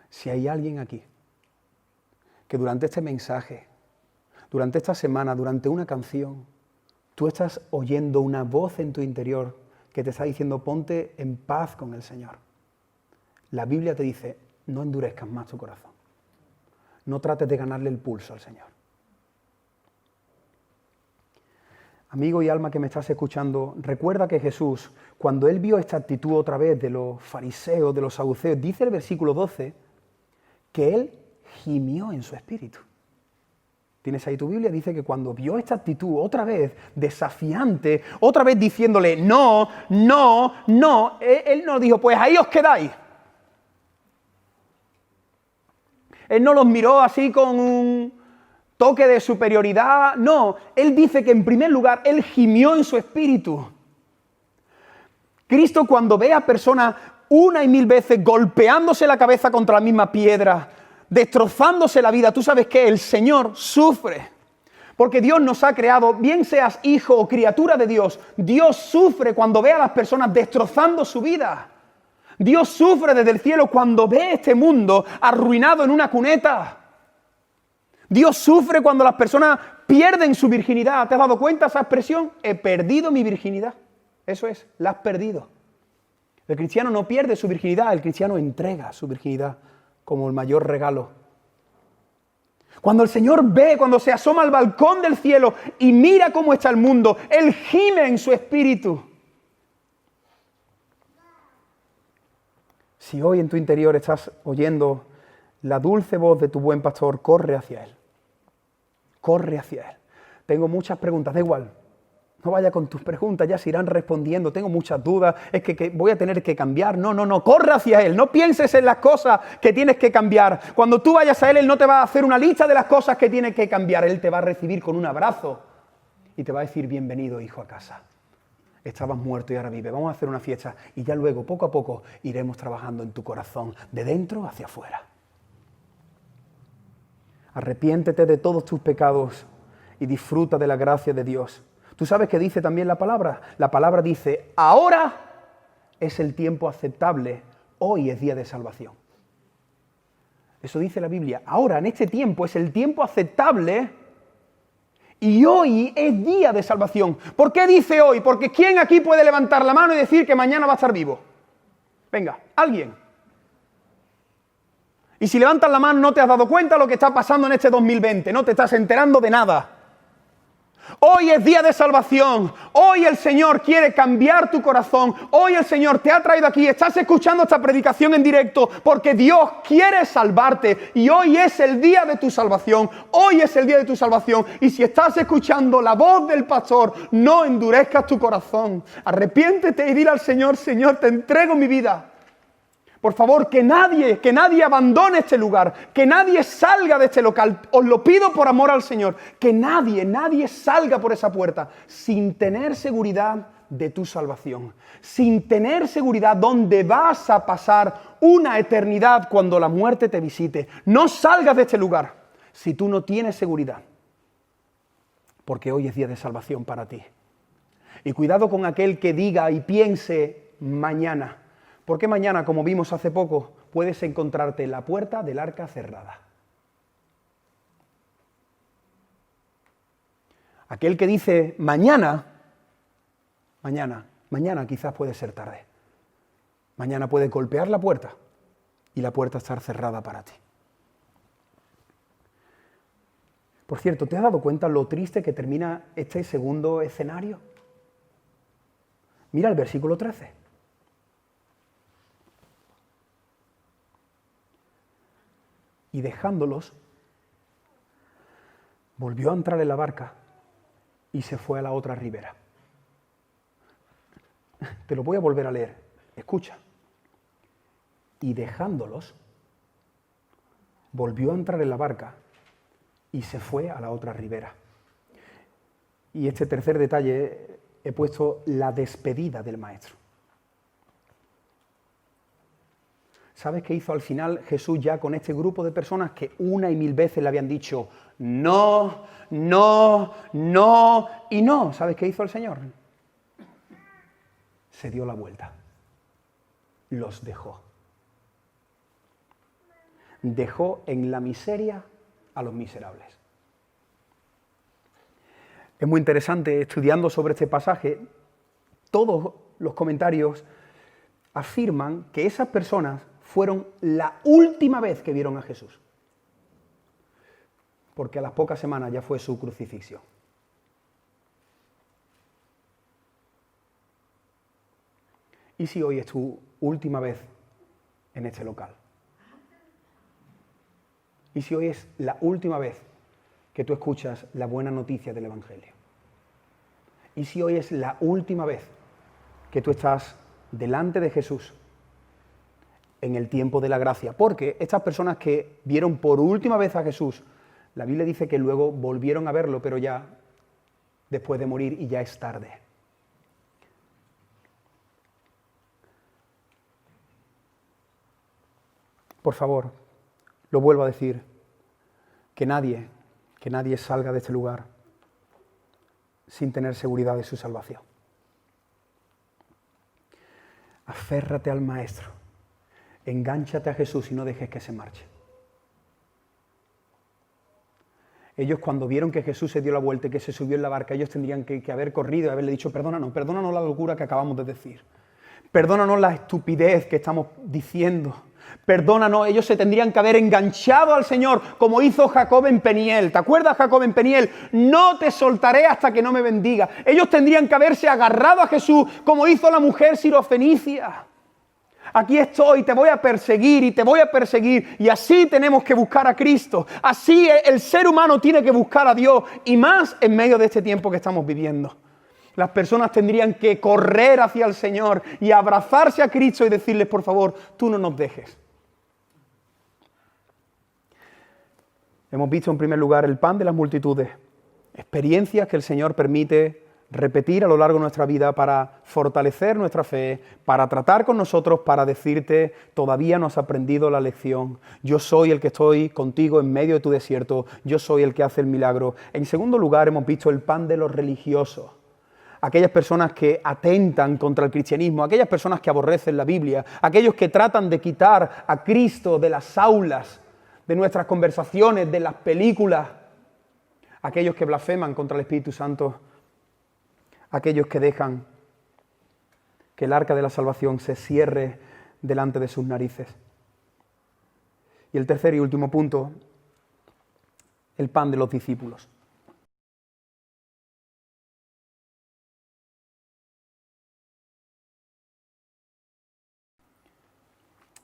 Si hay alguien aquí que durante este mensaje, durante esta semana, durante una canción, Tú estás oyendo una voz en tu interior que te está diciendo ponte en paz con el Señor. La Biblia te dice, no endurezcas más tu corazón. No trates de ganarle el pulso al Señor. Amigo y alma que me estás escuchando, recuerda que Jesús, cuando Él vio esta actitud otra vez de los fariseos, de los saduceos, dice el versículo 12, que Él gimió en su espíritu. ¿Tienes ahí tu Biblia? Dice que cuando vio esta actitud otra vez desafiante, otra vez diciéndole no, no, no, Él no dijo, pues ahí os quedáis. Él no los miró así con un toque de superioridad, no. Él dice que en primer lugar, Él gimió en su espíritu. Cristo cuando ve a personas una y mil veces golpeándose la cabeza contra la misma piedra, destrozándose la vida, tú sabes que el Señor sufre. Porque Dios nos ha creado, bien seas hijo o criatura de Dios, Dios sufre cuando ve a las personas destrozando su vida. Dios sufre desde el cielo cuando ve este mundo arruinado en una cuneta. Dios sufre cuando las personas pierden su virginidad. ¿Te has dado cuenta esa expresión? He perdido mi virginidad. Eso es, la has perdido. El cristiano no pierde su virginidad, el cristiano entrega su virginidad como el mayor regalo. Cuando el Señor ve, cuando se asoma al balcón del cielo y mira cómo está el mundo, Él gime en su espíritu. Si hoy en tu interior estás oyendo la dulce voz de tu buen pastor, corre hacia Él. Corre hacia Él. Tengo muchas preguntas, da igual. No vaya con tus preguntas, ya se irán respondiendo. Tengo muchas dudas, es que voy a tener que cambiar. No, corre hacia Él. No pienses en las cosas que tienes que cambiar. Cuando tú vayas a Él, Él no te va a hacer una lista de las cosas que tienes que cambiar. Él te va a recibir con un abrazo y te va a decir, bienvenido, hijo, a casa. Estabas muerto y ahora vive. Vamos a hacer una fiesta y ya luego, poco a poco, iremos trabajando en tu corazón, de dentro hacia afuera. Arrepiéntete de todos tus pecados y disfruta de la gracia de Dios. ¿Tú sabes qué dice también la palabra? La palabra dice, ahora es el tiempo aceptable, hoy es día de salvación. Eso dice la Biblia. Ahora, en este tiempo, es el tiempo aceptable y hoy es día de salvación. ¿Por qué dice hoy? Porque ¿quién aquí puede levantar la mano y decir que mañana va a estar vivo? Venga, alguien. Y si levantas la mano no te has dado cuenta de lo que está pasando en este 2020, no te estás enterando de nada. Hoy es día de salvación, hoy el Señor quiere cambiar tu corazón, hoy el Señor te ha traído aquí, estás escuchando esta predicación en directo porque Dios quiere salvarte y hoy es el día de tu salvación, hoy es el día de tu salvación y si estás escuchando la voz del pastor, no endurezcas tu corazón, arrepiéntete y dile al Señor, Señor, te entrego mi vida. Por favor, que nadie abandone este lugar, que nadie salga de este local. Os lo pido por amor al Señor, que nadie salga por esa puerta sin tener seguridad de tu salvación, sin tener seguridad donde vas a pasar una eternidad cuando la muerte te visite. No salgas de este lugar si tú no tienes seguridad, porque hoy es día de salvación para ti. Y cuidado con aquel que diga y piense mañana. Porque mañana, como vimos hace poco, puedes encontrarte en la puerta del arca cerrada. Aquel que dice mañana quizás puede ser tarde. Mañana puede golpear la puerta y la puerta estar cerrada para ti. Por cierto, ¿te has dado cuenta lo triste que termina este segundo escenario? Mira el versículo 13. Y dejándolos, volvió a entrar en la barca y se fue a la otra ribera. Te lo voy a volver a leer. Escucha. Y dejándolos, volvió a entrar en la barca y se fue a la otra ribera. Y este tercer detalle he puesto la despedida del maestro. ¿Sabes qué hizo al final Jesús ya con este grupo de personas que una y mil veces le habían dicho no, no, no y no? ¿Sabes qué hizo el Señor? Se dio la vuelta. Los dejó. Dejó en la miseria a los miserables. Es muy interesante, estudiando sobre este pasaje, todos los comentarios afirman que esas personas fueron la última vez que vieron a Jesús, porque a las pocas semanas ya fue su crucifixión. ¿Y si hoy es tu última vez en este local? ¿Y si hoy es la última vez que tú escuchas la buena noticia del Evangelio? ¿Y si hoy es la última vez que tú estás delante de Jesús en el tiempo de la gracia? Porque estas personas que vieron por última vez a Jesús, la Biblia dice que luego volvieron a verlo, pero ya después de morir y ya es tarde. Por favor, lo vuelvo a decir, que nadie salga de este lugar sin tener seguridad de su salvación. Aférrate al Maestro, engánchate a Jesús y no dejes que se marche. Ellos cuando vieron que Jesús se dio la vuelta y que se subió en la barca, ellos tendrían que haber corrido y haberle dicho, perdónanos la locura que acabamos de decir. Perdónanos la estupidez que estamos diciendo. Perdónanos, ellos se tendrían que haber enganchado al Señor como hizo Jacob en Peniel. ¿Te acuerdas, Jacob en Peniel? No te soltaré hasta que no me bendiga. Ellos tendrían que haberse agarrado a Jesús como hizo la mujer sirofenicia. Aquí estoy, te voy a perseguir y te voy a perseguir. Y así tenemos que buscar a Cristo. Así el ser humano tiene que buscar a Dios. Y más en medio de este tiempo que estamos viviendo. Las personas tendrían que correr hacia el Señor y abrazarse a Cristo y decirles, por favor, tú no nos dejes. Hemos visto en primer lugar el pan de las multitudes, experiencias que el Señor permite repetir a lo largo de nuestra vida para fortalecer nuestra fe, para tratar con nosotros, para decirte, todavía no has aprendido la lección. Yo soy el que estoy contigo en medio de tu desierto, yo soy el que hace el milagro. En segundo lugar, hemos visto el pan de los religiosos. Aquellas personas que atentan contra el cristianismo, aquellas personas que aborrecen la Biblia, aquellos que tratan de quitar a Cristo de las aulas, de nuestras conversaciones, de las películas, aquellos que blasfeman contra el Espíritu Santo, aquellos que dejan que el arca de la salvación se cierre delante de sus narices. Y el tercer y último punto, el pan de los discípulos.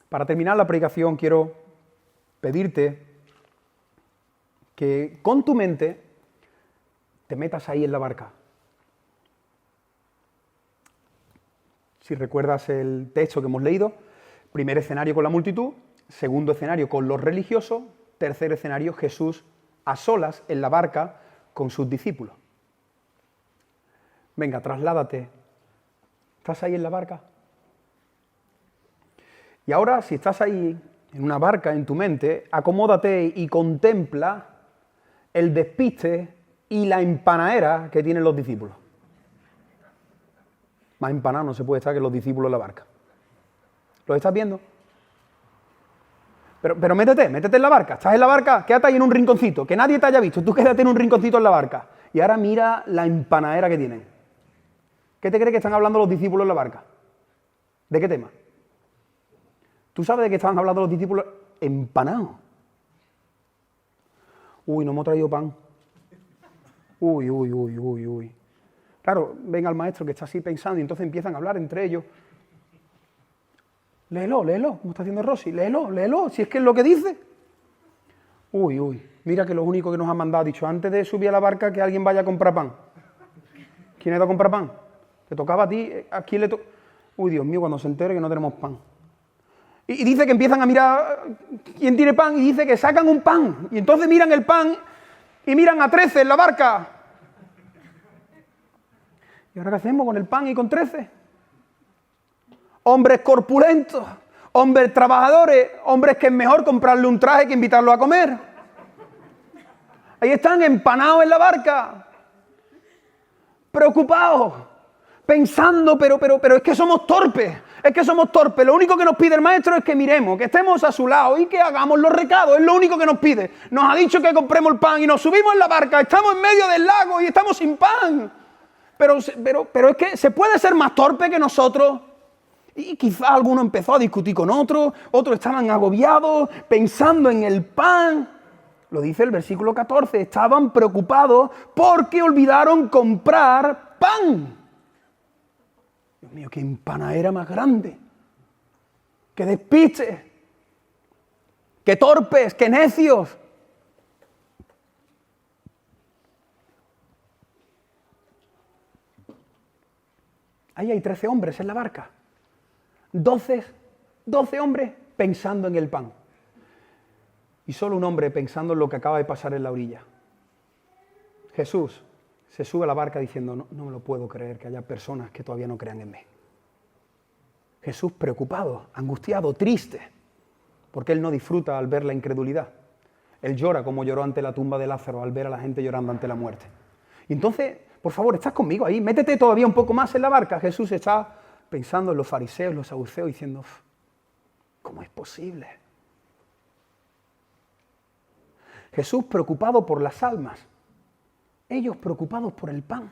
Para terminar la predicación quiero pedirte que con tu mente te metas ahí en la barca. Si recuerdas el texto que hemos leído, primer escenario con la multitud, segundo escenario con los religiosos, tercer escenario Jesús a solas en la barca con sus discípulos. Venga, trasládate. ¿Estás ahí en la barca? Y ahora, si estás ahí en una barca en tu mente, acomódate y contempla el despiste y la empanadera que tienen los discípulos. Más empanado no se puede estar que los discípulos en la barca. ¿Los estás viendo? Pero métete en la barca. ¿Estás en la barca? Quédate ahí en un rinconcito, que nadie te haya visto. Tú quédate en un rinconcito en la barca. Y ahora mira la empanadera que tienen. ¿Qué te crees que están hablando los discípulos en la barca? ¿De qué tema? ¿Tú sabes de qué estaban hablando los discípulos? Empanados. Uy, no hemos traído pan. Uy. Claro, ven al maestro que está así pensando y entonces empiezan a hablar entre ellos. Léelo, como está haciendo Rosy. Léelo, si es que es lo que dice. Uy, mira que lo único que nos ha mandado, ha dicho, antes de subir a la barca, que alguien vaya a comprar pan. ¿Quién ha ido a comprar pan? Te tocaba a ti, ¿a quién le tocaba? Uy, Dios mío, cuando se entere que no tenemos pan. Y dice que empiezan a mirar quién tiene pan y dice que sacan un pan. Y entonces miran el pan y miran a 13 en la barca. ¿Y ahora qué hacemos con el pan y con 13? Hombres corpulentos, hombres trabajadores, hombres que es mejor comprarle un traje que invitarlo a comer. Ahí están empanados en la barca, preocupados, pensando, pero es que somos torpes, Lo único que nos pide el maestro es que miremos, que estemos a su lado y que hagamos los recados, es lo único que nos pide. Nos ha dicho que compremos el pan y nos subimos en la barca, estamos en medio del lago y estamos sin pan. Pero es que se puede ser más torpe que nosotros. Y quizá alguno empezó a discutir con otros estaban agobiados, pensando en el pan. Lo dice el versículo 14, estaban preocupados porque olvidaron comprar pan. Dios mío, qué empanadera más grande, qué despiste, qué torpes, qué necios. Ahí hay 13 hombres en la barca, 12 hombres pensando en el pan. Y solo un hombre pensando en lo que acaba de pasar en la orilla. Jesús se sube a la barca diciendo, no me lo puedo creer que haya personas que todavía no crean en mí. Jesús preocupado, angustiado, triste, porque Él no disfruta al ver la incredulidad. Él llora como lloró ante la tumba de Lázaro al ver a la gente llorando ante la muerte. Y entonces, por favor, ¿estás conmigo ahí? Métete todavía un poco más en la barca. Jesús está pensando en los fariseos, los saduceos, diciendo, ¿cómo es posible? Jesús preocupado por las almas, ellos preocupados por el pan.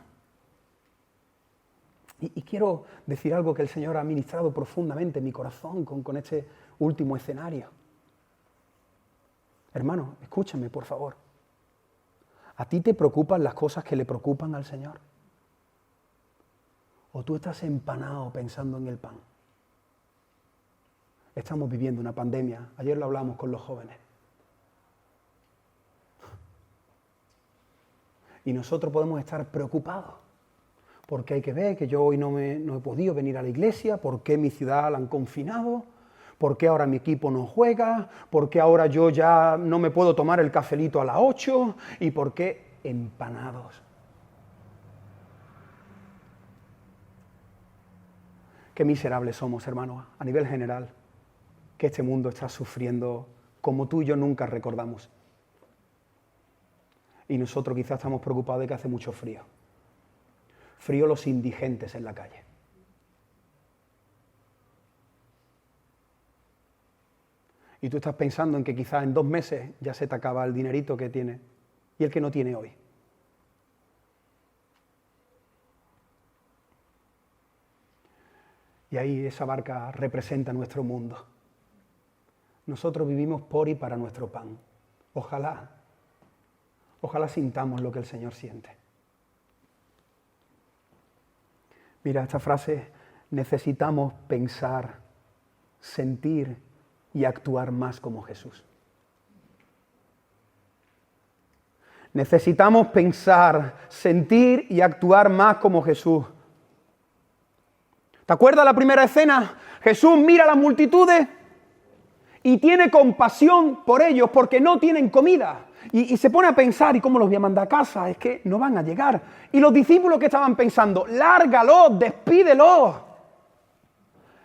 Y quiero decir algo que el Señor ha ministrado profundamente en mi corazón con este último escenario. Hermano, escúchame, por favor. ¿A ti te preocupan las cosas que le preocupan al Señor? ¿O tú estás empanado pensando en el pan? Estamos viviendo una pandemia. Ayer lo hablamos con los jóvenes. Y nosotros podemos estar preocupados porque hay que ver que yo hoy no he podido venir a la iglesia, por qué mi ciudad la han confinado, por qué ahora mi equipo no juega, por qué ahora yo ya no me puedo tomar el cafelito a las 8 y por qué empanados. Qué miserables somos, hermanos, a nivel general, que este mundo está sufriendo como tú y yo nunca recordamos. Y nosotros quizás estamos preocupados de que hace mucho frío. Frío los indigentes en la calle. Y tú estás pensando en que quizás en 2 meses ya se te acaba el dinerito que tienes y el que no tiene hoy. Y ahí esa barca representa nuestro mundo. Nosotros vivimos por y para nuestro pan. Ojalá sintamos lo que el Señor siente. Mira, esta frase, necesitamos pensar, sentir y actuar más como Jesús. Necesitamos pensar, sentir y actuar más como Jesús. ¿Te acuerdas la primera escena? Jesús mira a las multitudes y tiene compasión por ellos porque no tienen comida. Y se pone a pensar, ¿y cómo los voy a mandar a casa? Es que no van a llegar. Y los discípulos que estaban pensando, lárgalos, despídelos.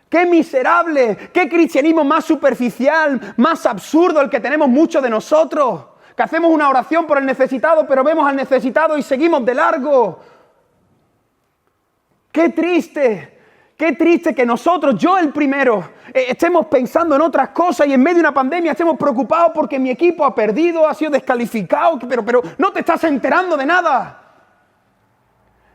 ¡Qué miserable! ¡Qué cristianismo más superficial, más absurdo el que tenemos muchos de nosotros! Que hacemos una oración por el necesitado, pero vemos al necesitado y seguimos de largo. ¡Qué triste! Qué triste que nosotros, yo el primero, estemos pensando en otras cosas y en medio de una pandemia estemos preocupados porque mi equipo ha perdido, ha sido descalificado, pero no te estás enterando de nada.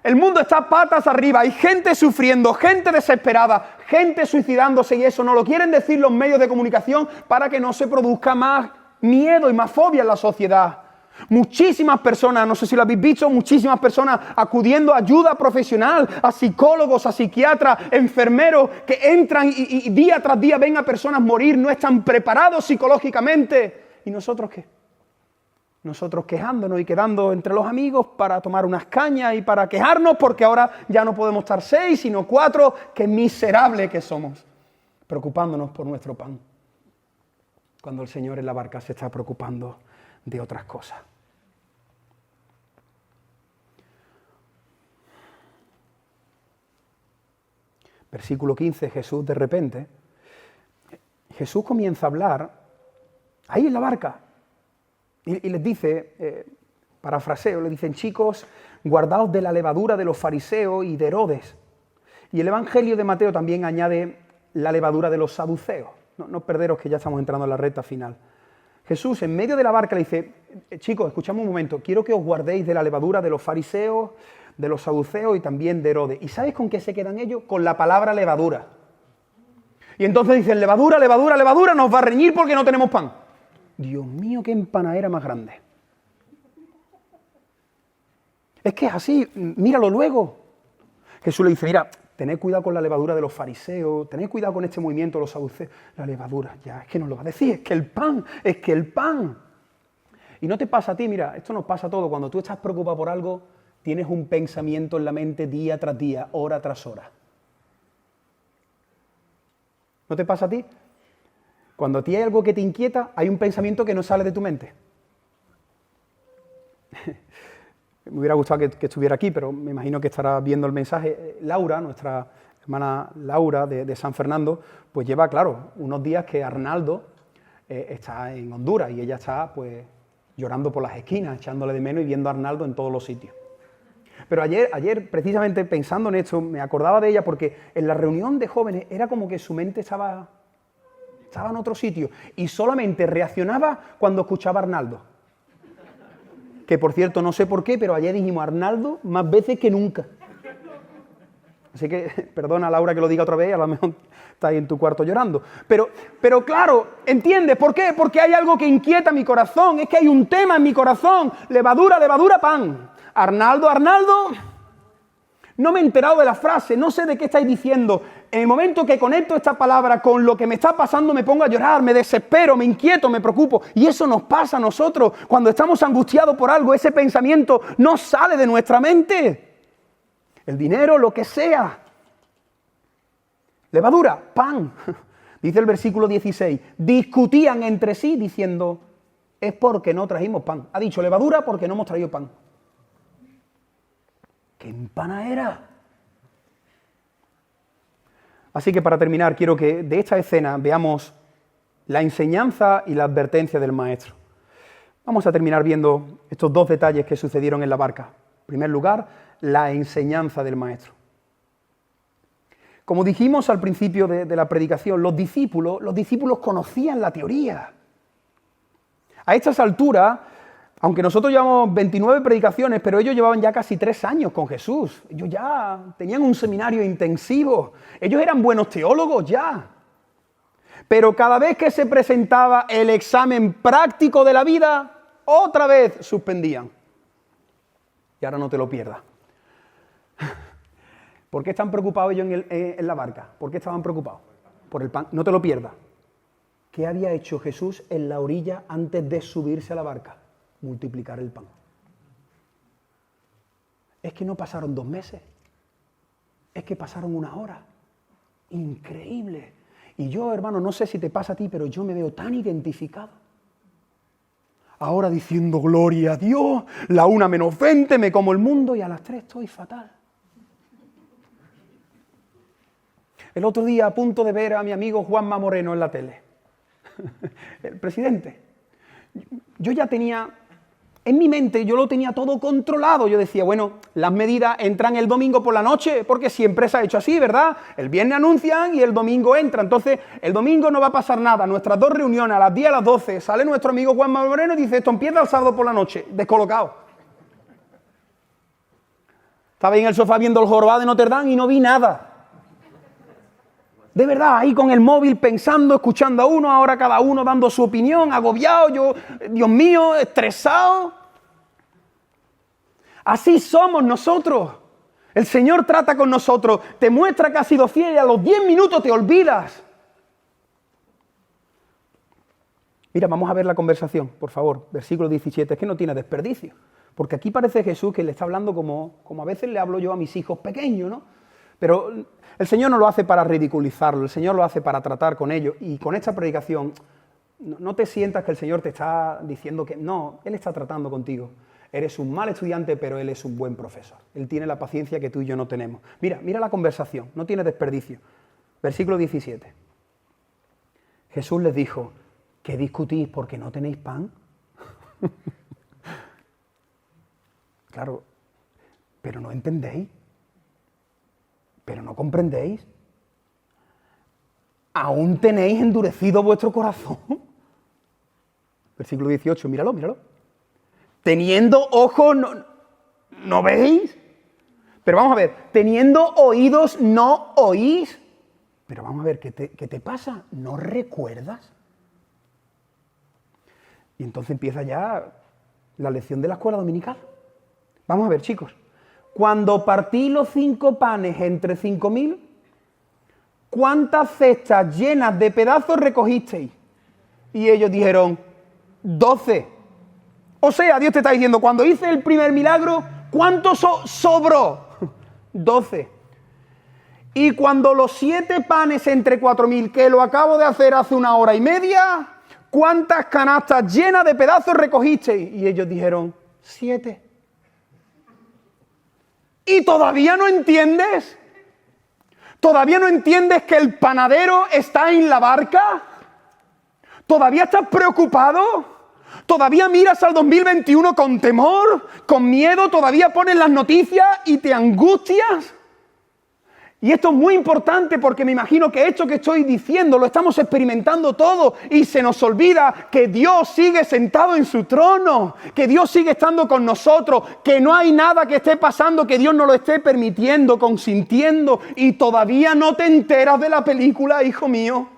El mundo está patas arriba, hay gente sufriendo, gente desesperada, gente suicidándose y eso no lo quieren decir los medios de comunicación para que no se produzca más miedo y más fobia en la sociedad. Muchísimas personas, no sé si lo habéis visto, muchísimas personas acudiendo a ayuda profesional, a psicólogos, a psiquiatras, enfermeros que entran y día tras día ven a personas morir, no están preparados psicológicamente. ¿Y nosotros qué? Nosotros quejándonos y quedando entre los amigos para tomar unas cañas y para quejarnos porque ahora ya no podemos estar 6 sino 4, qué miserable que somos, preocupándonos por nuestro pan, cuando el Señor en la barca se está preocupando de otras cosas. Versículo 15, Jesús de repente, Jesús comienza a hablar ahí en la barca y les dice, parafraseo, le dicen, chicos, guardaos de la levadura de los fariseos y de Herodes. Y el Evangelio de Mateo también añade la levadura de los saduceos. No perderos que ya estamos entrando en la recta final. Jesús en medio de la barca le dice, chicos, escuchadme un momento, quiero que os guardéis de la levadura de los fariseos, de los saduceos y también de Herodes. ¿Y sabéis con qué se quedan ellos? Con la palabra levadura. Y entonces dicen, levadura, levadura, levadura, nos va a reñir porque no tenemos pan. Dios mío, qué empanadera más grande. Es que es así, míralo luego. Jesús le dice, mira, tened cuidado con la levadura de los fariseos, tened cuidado con este movimiento de los saduceos. La levadura, ya, es que nos lo va a decir, es que el pan. Y no te pasa a ti, mira, esto nos pasa a todos. Cuando tú estás preocupado por algo, tienes un pensamiento en la mente día tras día, hora tras hora. ¿No te pasa a ti? Cuando a ti hay algo que te inquieta, hay un pensamiento que no sale de tu mente. Me hubiera gustado que estuviera aquí, pero me imagino que estará viendo el mensaje. Laura, nuestra hermana Laura de San Fernando, pues lleva, claro, unos días que Arnaldo está en Honduras y ella está, pues, llorando por las esquinas, echándole de menos y viendo a Arnaldo en todos los sitios. Pero ayer, precisamente pensando en esto, me acordaba de ella porque en la reunión de jóvenes era como que su mente estaba en otro sitio y solamente reaccionaba cuando escuchaba a Arnaldo. Que por cierto, no sé por qué, pero ayer dijimos Arnaldo más veces que nunca. Así que, perdona Laura que lo diga otra vez, a lo mejor estás ahí en tu cuarto llorando. Pero claro, ¿entiendes? ¿Por qué? Porque hay algo que inquieta mi corazón, es que hay un tema en mi corazón, levadura, levadura, pan. Arnaldo, no me he enterado de la frase, no sé de qué estáis diciendo. En el momento que conecto esta palabra con lo que me está pasando, me pongo a llorar, me desespero, me inquieto, me preocupo. Y eso nos pasa a nosotros cuando estamos angustiados por algo. Ese pensamiento no sale de nuestra mente. El dinero, lo que sea. Levadura, pan. Dice el versículo 16. Discutían entre sí diciendo, es porque no trajimos pan. Ha dicho levadura porque no hemos traído pan. ¡Qué empanadera! Así que para terminar, quiero que de esta escena veamos la enseñanza y la advertencia del maestro. Vamos a terminar viendo estos dos detalles que sucedieron en la barca. En primer lugar, la enseñanza del maestro. Como dijimos al principio de la predicación, los discípulos conocían la teoría. A estas alturas, aunque nosotros llevamos 29 predicaciones, pero ellos llevaban ya casi 3 años con Jesús. Ellos ya tenían un seminario intensivo. Ellos eran buenos teólogos ya. Pero cada vez que se presentaba el examen práctico de la vida, otra vez suspendían. Y ahora no te lo pierdas. ¿Por qué están preocupados ellos en la barca? ¿Por qué estaban preocupados? Por el pan. No te lo pierdas. ¿Qué había hecho Jesús en la orilla antes de subirse a la barca? Multiplicar el pan. Es que no pasaron 2 meses, es que pasaron 1 hora. Increíble. Y yo, hermano, no sé si te pasa a ti, pero yo me veo tan identificado. Ahora diciendo gloria a Dios, la 1:20 me como el mundo y a las 3 estoy fatal. El otro día a punto de ver a mi amigo Juanma Moreno en la tele, el presidente. Yo ya tenía, en mi mente yo lo tenía todo controlado. Yo decía, bueno, las medidas entran el domingo por la noche, porque siempre se ha hecho así, ¿verdad? El viernes anuncian y el domingo entra. Entonces, el domingo no va a pasar nada. Nuestras 2 reuniones, a las 10 a las 12, sale nuestro amigo Juanma Moreno y dice, esto empieza el sábado por la noche. Descolocado. Estaba ahí en el sofá viendo el jorobado de Notre Dame y no vi nada. De verdad, ahí con el móvil pensando, escuchando a uno, ahora cada uno dando su opinión, agobiado, yo, Dios mío, estresado. Así somos nosotros. El Señor trata con nosotros, te muestra que has sido fiel y a los 10 minutos te olvidas. Mira, vamos a ver la conversación, por favor, versículo 17, es que no tiene desperdicio. Porque aquí parece Jesús que le está hablando como a veces le hablo yo a mis hijos pequeños, ¿no? Pero el Señor no lo hace para ridiculizarlo, el Señor lo hace para tratar con ellos. Y con esta predicación, no te sientas que el Señor te está diciendo que no, Él está tratando contigo. Eres un mal estudiante, pero Él es un buen profesor. Él tiene la paciencia que tú y yo no tenemos. Mira la conversación, no tiene desperdicio. Versículo 17. Jesús les dijo, ¿qué discutís porque no tenéis pan? Claro, pero no entendéis. pero no comprendéis. Aún tenéis endurecido vuestro corazón. Versículo 18, míralo. Teniendo ojos, ¿no veis? Pero vamos a ver, teniendo oídos, ¿no oís? Pero vamos a ver, ¿qué te pasa? ¿No recuerdas? Y entonces empieza ya la lección de la escuela dominical. Vamos a ver, chicos. Cuando partí los 5 panes entre 5.000, ¿cuántas cestas llenas de pedazos recogisteis? Y ellos dijeron, 12. O sea, Dios te está diciendo, cuando hice el primer milagro, ¿cuánto sobró? 12. Y cuando los 7 panes entre 4.000, que lo acabo de hacer hace 1 hora y media, ¿cuántas canastas llenas de pedazos recogisteis? Y ellos dijeron, 7. ¿Y todavía no entiendes? ¿Todavía no entiendes que el panadero está en la barca? ¿Todavía estás preocupado? ¿Todavía miras al 2021 con temor, con miedo? ¿Todavía pones las noticias y te angustias? Y esto es muy importante porque me imagino que esto que estoy diciendo lo estamos experimentando todos y se nos olvida que Dios sigue sentado en su trono, que Dios sigue estando con nosotros, que no hay nada que esté pasando que Dios no lo esté permitiendo, consintiendo, y todavía no te enteras de la película, hijo mío.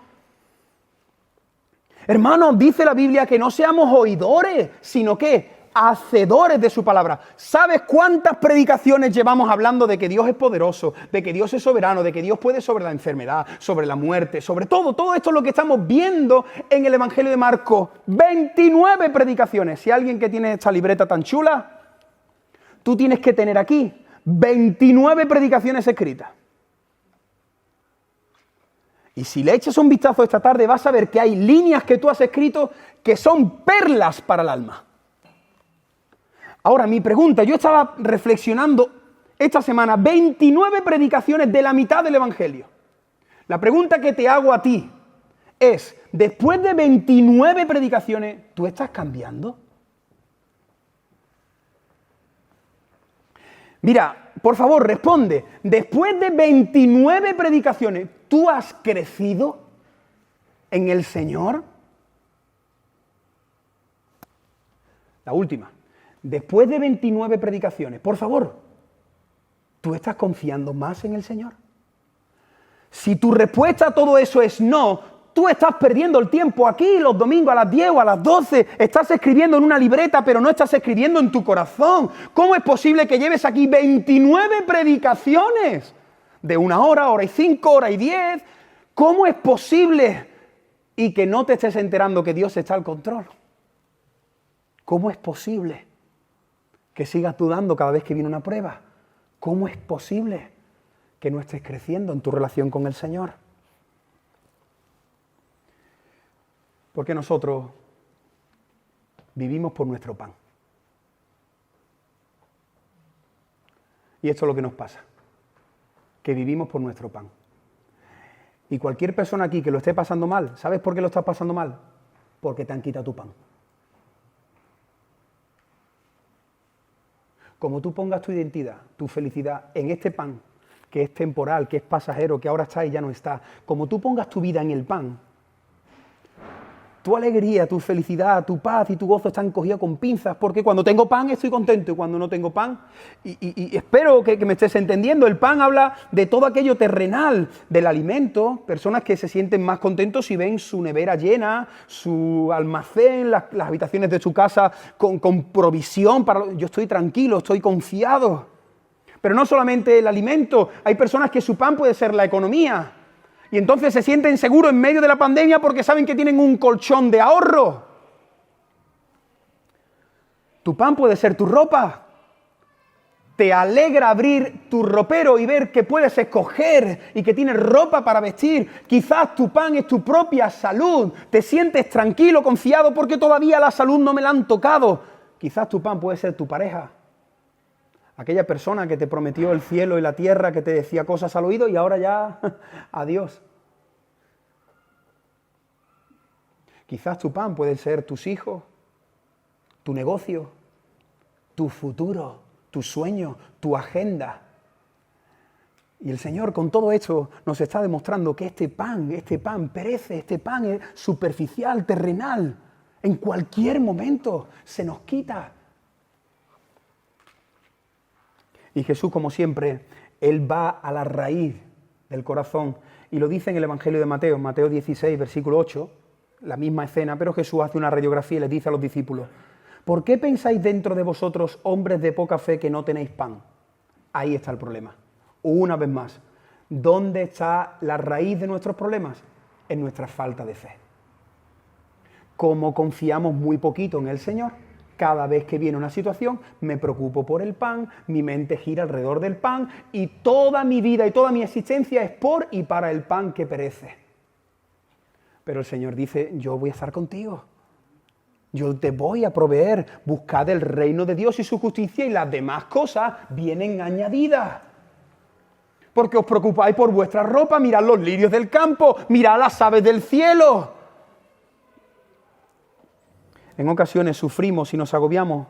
Hermanos, dice la Biblia que no seamos oidores, sino que hacedores de su palabra. ¿Sabes cuántas predicaciones llevamos hablando de que Dios es poderoso, de que Dios es soberano, de que Dios puede sobre la enfermedad, sobre la muerte, sobre todo esto es lo que estamos viendo en el Evangelio de Marcos? 29 predicaciones. Si alguien que tiene esta libreta tan chula, tú tienes que tener aquí 29 predicaciones escritas. Y si le echas un vistazo esta tarde, vas a ver que hay líneas que tú has escrito que son perlas para el alma. Ahora, mi pregunta, yo estaba reflexionando esta semana 29 predicaciones de la mitad del Evangelio. La pregunta que te hago a ti es, después de 29 predicaciones, ¿tú estás cambiando? Mira, por favor, responde. Después de 29 predicaciones, ¿tú has crecido en el Señor? La última. Después de 29 predicaciones, por favor, ¿tú estás confiando más en el Señor? Si tu respuesta a todo eso es no, tú estás perdiendo el tiempo aquí los domingos a las 10 o a las 12, estás escribiendo en una libreta, pero no estás escribiendo en tu corazón. ¿Cómo es posible que lleves aquí 29 predicaciones? De 1 hora, hora y 5, hora y 10. ¿Cómo es posible? Y que no te estés enterando que Dios está al control. ¿Cómo es posible que sigas dudando cada vez que viene una prueba? ¿Cómo es posible que no estés creciendo en tu relación con el Señor? Porque nosotros vivimos por nuestro pan. Y esto es lo que nos pasa, que vivimos por nuestro pan. Y cualquier persona aquí que lo esté pasando mal, ¿sabes por qué lo estás pasando mal? Porque te han quitado tu pan. Como tú pongas tu identidad, tu felicidad en este pan, que es temporal, que es pasajero, que ahora está y ya no está, como tú pongas tu vida en el pan, tu alegría, tu felicidad, tu paz y tu gozo están cogidos con pinzas, porque cuando tengo pan estoy contento y cuando no tengo pan, y espero que me estés entendiendo, el pan habla de todo aquello terrenal, del alimento, personas que se sienten más contentos si ven su nevera llena, su almacén, las habitaciones de su casa con provisión, yo estoy tranquilo, estoy confiado. Pero no solamente el alimento, hay personas que su pan puede ser la economía. Y entonces se sienten seguros en medio de la pandemia porque saben que tienen un colchón de ahorro. Tu pan puede ser tu ropa. Te alegra abrir tu ropero y ver que puedes escoger y que tienes ropa para vestir. Quizás tu pan es tu propia salud. Te sientes tranquilo, confiado porque todavía la salud no me la han tocado. Quizás tu pan puede ser tu pareja. Aquella persona que te prometió el cielo y la tierra, que te decía cosas al oído y ahora ya, adiós. Quizás tu pan puede ser tus hijos, tu negocio, tu futuro, tu sueño, tu agenda. Y el Señor con todo esto nos está demostrando que este pan perece, este pan es superficial, terrenal. En cualquier momento se nos quita. Y Jesús, como siempre, Él va a la raíz del corazón. Y lo dice en el Evangelio de Mateo, Mateo 16, versículo 8, la misma escena, pero Jesús hace una radiografía y les dice a los discípulos: ¿por qué pensáis dentro de vosotros, hombres de poca fe, que no tenéis pan? Ahí está el problema. Una vez más, ¿dónde está la raíz de nuestros problemas? En nuestra falta de fe. Como confiamos muy poquito en el Señor, cada vez que viene una situación me preocupo por el pan, mi mente gira alrededor del pan y toda mi vida y toda mi existencia es por y para el pan que perece. Pero el Señor dice: yo voy a estar contigo. Yo te voy a proveer. Buscad el reino de Dios y su justicia y las demás cosas vienen añadidas. Porque os preocupáis por vuestra ropa, mirad los lirios del campo, mirad las aves del cielo. En ocasiones sufrimos y nos agobiamos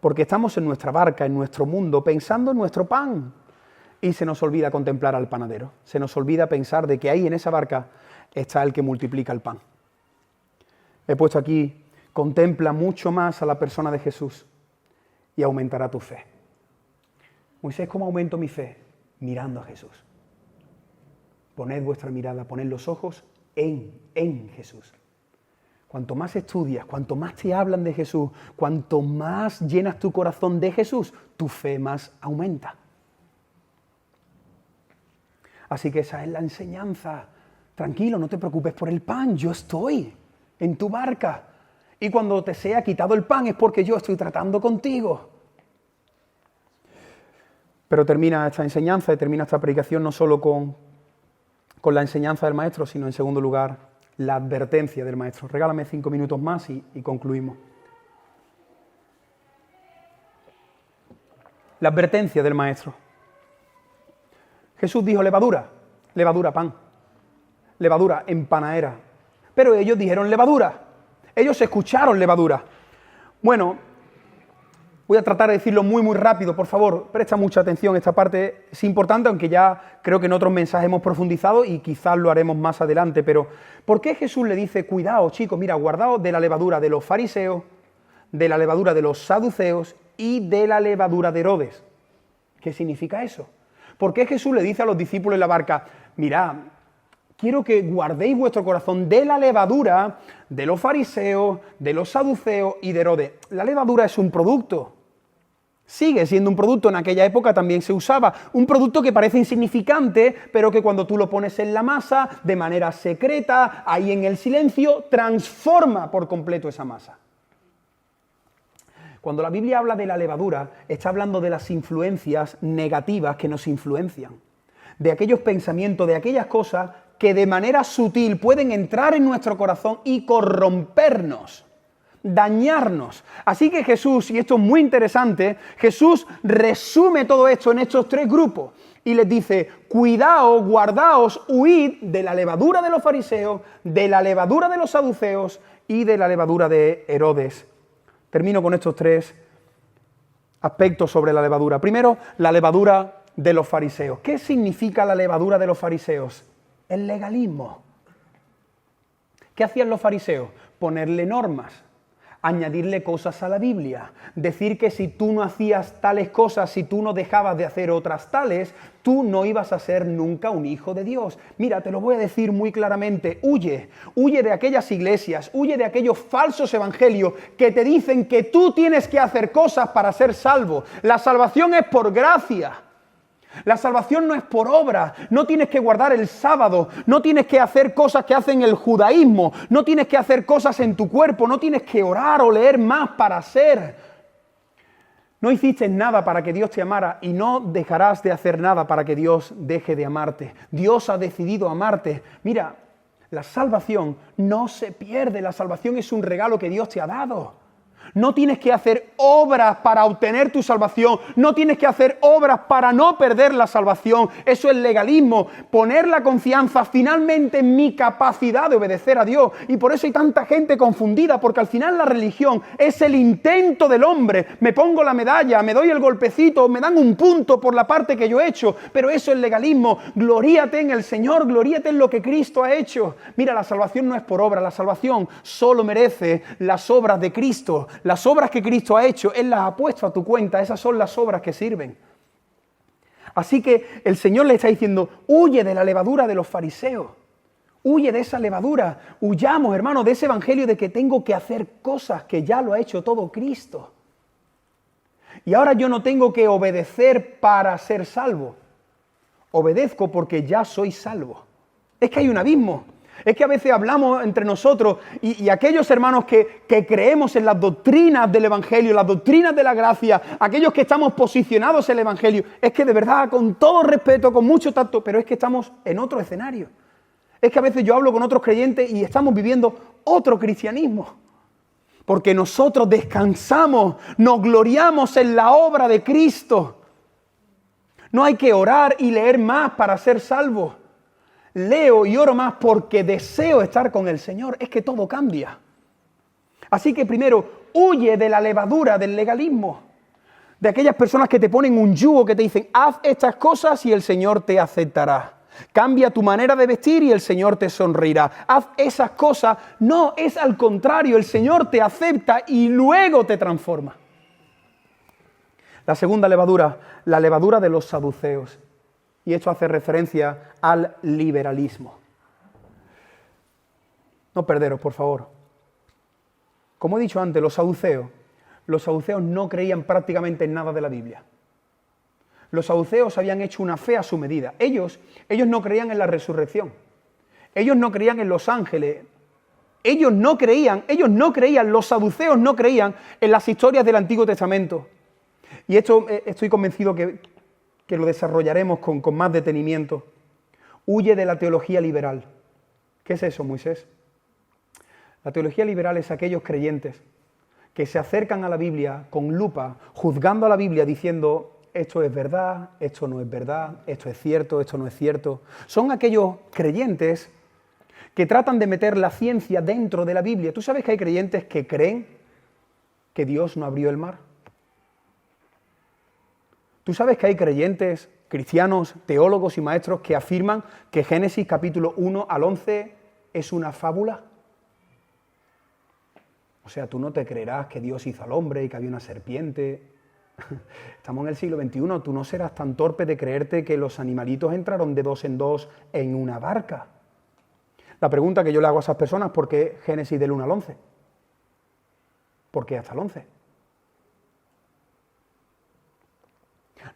porque estamos en nuestra barca, en nuestro mundo, pensando en nuestro pan. Y se nos olvida contemplar al panadero. Se nos olvida pensar de que ahí en esa barca está el que multiplica el pan. He puesto aquí: contempla mucho más a la persona de Jesús y aumentará tu fe. Moisés, ¿cómo aumento mi fe? Mirando a Jesús. Poned vuestra mirada, poned los ojos en Jesús. Cuanto más estudias, cuanto más te hablan de Jesús, cuanto más llenas tu corazón de Jesús, tu fe más aumenta. Así que esa es la enseñanza. Tranquilo, no te preocupes por el pan, yo estoy en tu barca. Y cuando te sea quitado el pan es porque yo estoy tratando contigo. Pero termina esta enseñanza y termina esta predicación no solo con la enseñanza del Maestro, sino en segundo lugar, la advertencia del Maestro. Regálame 5 minutos más y concluimos. La advertencia del Maestro. Jesús dijo: levadura, levadura pan, levadura en panadera. Pero ellos dijeron levadura. Ellos escucharon levadura. Bueno, voy a tratar de decirlo muy rápido, por favor, presta mucha atención, esta parte es importante, aunque ya creo que en otros mensajes hemos profundizado y quizás lo haremos más adelante, pero ¿por qué Jesús le dice: cuidado, chicos, mira, guardaos de la levadura de los fariseos, de la levadura de los saduceos y de la levadura de Herodes? ¿Qué significa eso? ¿Por qué Jesús le dice a los discípulos en la barca: mirad, quiero que guardéis vuestro corazón de la levadura de los fariseos, de los saduceos y de Herodes? La levadura es un producto. Sigue siendo un producto, en aquella época también se usaba, un producto que parece insignificante, pero que cuando tú lo pones en la masa, de manera secreta, ahí en el silencio, transforma por completo esa masa. Cuando la Biblia habla de la levadura, está hablando de las influencias negativas que nos influencian, de aquellos pensamientos, de aquellas cosas que de manera sutil pueden entrar en nuestro corazón y corrompernos, dañarnos. Así que Jesús, y esto es muy interesante, Jesús resume todo esto en estos 3 grupos y les dice: cuidaos, guardaos, huid de la levadura de los fariseos, de la levadura de los saduceos y de la levadura de Herodes. Termino con estos 3 aspectos sobre la levadura. Primero, la levadura de los fariseos. ¿Qué significa la levadura de los fariseos? El legalismo. ¿Qué hacían los fariseos? Ponerle normas, añadirle cosas a la Biblia, decir que si tú no hacías tales cosas, si tú no dejabas de hacer otras tales, tú no ibas a ser nunca un hijo de Dios. Mira, te lo voy a decir muy claramente: huye de aquellas iglesias, huye de aquellos falsos evangelios que te dicen que tú tienes que hacer cosas para ser salvo. La salvación es por gracia. La salvación no es por obra, no tienes que guardar el sábado, no tienes que hacer cosas que hacen el judaísmo, no tienes que hacer cosas en tu cuerpo, no tienes que orar o leer más para ser. No hiciste nada para que Dios te amara y no dejarás de hacer nada para que Dios deje de amarte. Dios ha decidido amarte. Mira, la salvación no se pierde, la salvación es un regalo que Dios te ha dado. No tienes que hacer obras para obtener tu salvación. No tienes que hacer obras para no perder la salvación. Eso es legalismo. Poner la confianza finalmente en mi capacidad de obedecer a Dios. Y por eso hay tanta gente confundida, porque al final la religión es el intento del hombre. Me pongo la medalla, me doy el golpecito, me dan un punto por la parte que yo he hecho. Pero eso es legalismo. Gloríate en el Señor, gloríate en lo que Cristo ha hecho. Mira, la salvación no es por obra. La salvación solo merece las obras de Cristo. Las obras que Cristo ha hecho, Él las ha puesto a tu cuenta. Esas son las obras que sirven. Así que el Señor le está diciendo, huye de la levadura de los fariseos. Huye de esa levadura. Huyamos, hermano, de ese evangelio de que tengo que hacer cosas que ya lo ha hecho todo Cristo. Y ahora yo no tengo que obedecer para ser salvo. Obedezco porque ya soy salvo. Es que hay un abismo. Es que a veces hablamos entre nosotros y aquellos hermanos que creemos en las doctrinas del Evangelio, las doctrinas de la gracia, aquellos que estamos posicionados en el Evangelio, es que de verdad, con todo respeto, con mucho tacto, pero es que estamos en otro escenario. Es que a veces yo hablo con otros creyentes y estamos viviendo otro cristianismo. Porque nosotros descansamos, nos gloriamos en la obra de Cristo. No hay que orar y leer más para ser salvos. Leo y oro más porque deseo estar con el Señor. Es que todo cambia. Así que primero, huye de la levadura del legalismo. De aquellas personas que te ponen un yugo, que te dicen, haz estas cosas y el Señor te aceptará. Cambia tu manera de vestir y el Señor te sonreirá. Haz esas cosas. No, es al contrario. El Señor te acepta y luego te transforma. La segunda levadura, la levadura de los saduceos. Y esto hace referencia al liberalismo. No perderos, por favor. Como he dicho antes, los saduceos no creían prácticamente en nada de la Biblia. Los saduceos habían hecho una fe a su medida. Ellos no creían en la resurrección. Ellos no creían en los ángeles. Ellos no creían, los saduceos no creían en las historias del Antiguo Testamento. Y esto estoy convencido que lo desarrollaremos con más detenimiento. Huye de la teología liberal. ¿Qué es eso, Moisés? La teología liberal es aquellos creyentes que se acercan a la Biblia con lupa, juzgando a la Biblia, diciendo, esto es verdad, esto no es verdad, esto es cierto, esto no es cierto. Son aquellos creyentes que tratan de meter la ciencia dentro de la Biblia. ¿Tú sabes que hay creyentes que creen que Dios no abrió el mar? ¿Tú sabes que hay creyentes, cristianos, teólogos y maestros que afirman que Génesis capítulo 1 al 11 es una fábula? O sea, tú no te creerás que Dios hizo al hombre y que había una serpiente. Estamos en el siglo XXI, tú no serás tan torpe de creerte que los animalitos entraron de dos en dos en una barca. La pregunta que yo le hago a esas personas, ¿por qué Génesis del 1 al 11? ¿Por qué hasta el 11?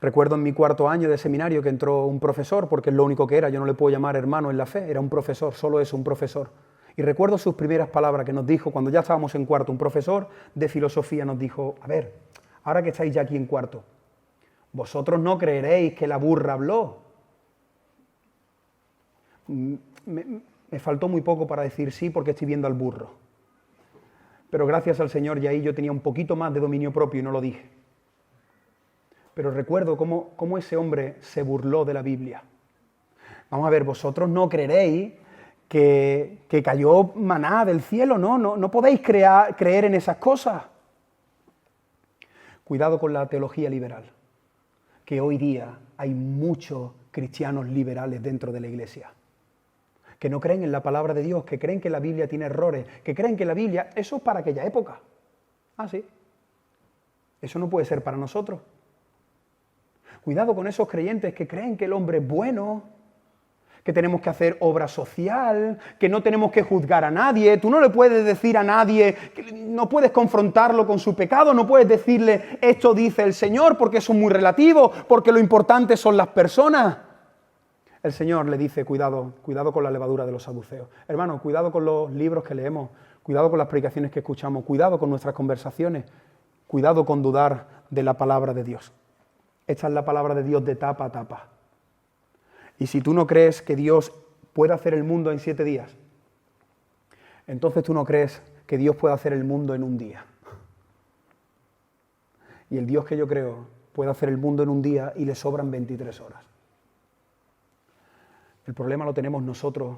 Recuerdo en mi cuarto año de seminario que entró un profesor, porque es lo único que era, yo no le puedo llamar hermano en la fe, era un profesor, solo eso, un profesor. Y recuerdo sus primeras palabras que nos dijo cuando ya estábamos en cuarto, un profesor de filosofía nos dijo, a ver, ahora que estáis ya aquí en cuarto, vosotros no creeréis que la burra habló. Me faltó muy poco para decir sí porque estoy viendo al burro. Pero gracias al Señor ya ahí yo tenía un poquito más de dominio propio y no lo dije. Pero recuerdo cómo ese hombre se burló de la Biblia. Vamos a ver, vosotros no creeréis que cayó maná del cielo, no podéis creer en esas cosas. Cuidado con la teología liberal, que hoy día hay muchos cristianos liberales dentro de la iglesia, que no creen en la palabra de Dios, que creen que la Biblia tiene errores, que creen que la Biblia, eso es para aquella época. Ah, sí. Eso no puede ser para nosotros. Cuidado con esos creyentes que creen que el hombre es bueno, que tenemos que hacer obra social, que no tenemos que juzgar a nadie. Tú no le puedes decir a nadie, no puedes confrontarlo con su pecado, no puedes decirle esto dice el Señor porque eso es muy relativo, porque lo importante son las personas. El Señor le dice cuidado con la levadura de los saduceos. Hermano, cuidado con los libros que leemos, cuidado con las predicaciones que escuchamos, cuidado con nuestras conversaciones, cuidado con dudar de la palabra de Dios. Esta es la palabra de Dios de tapa a tapa. Y si tú no crees que Dios puede hacer el mundo en 7 días, entonces tú no crees que Dios puede hacer el mundo en un día. Y el Dios que yo creo puede hacer el mundo en un día y le sobran 23 horas. El problema lo tenemos nosotros,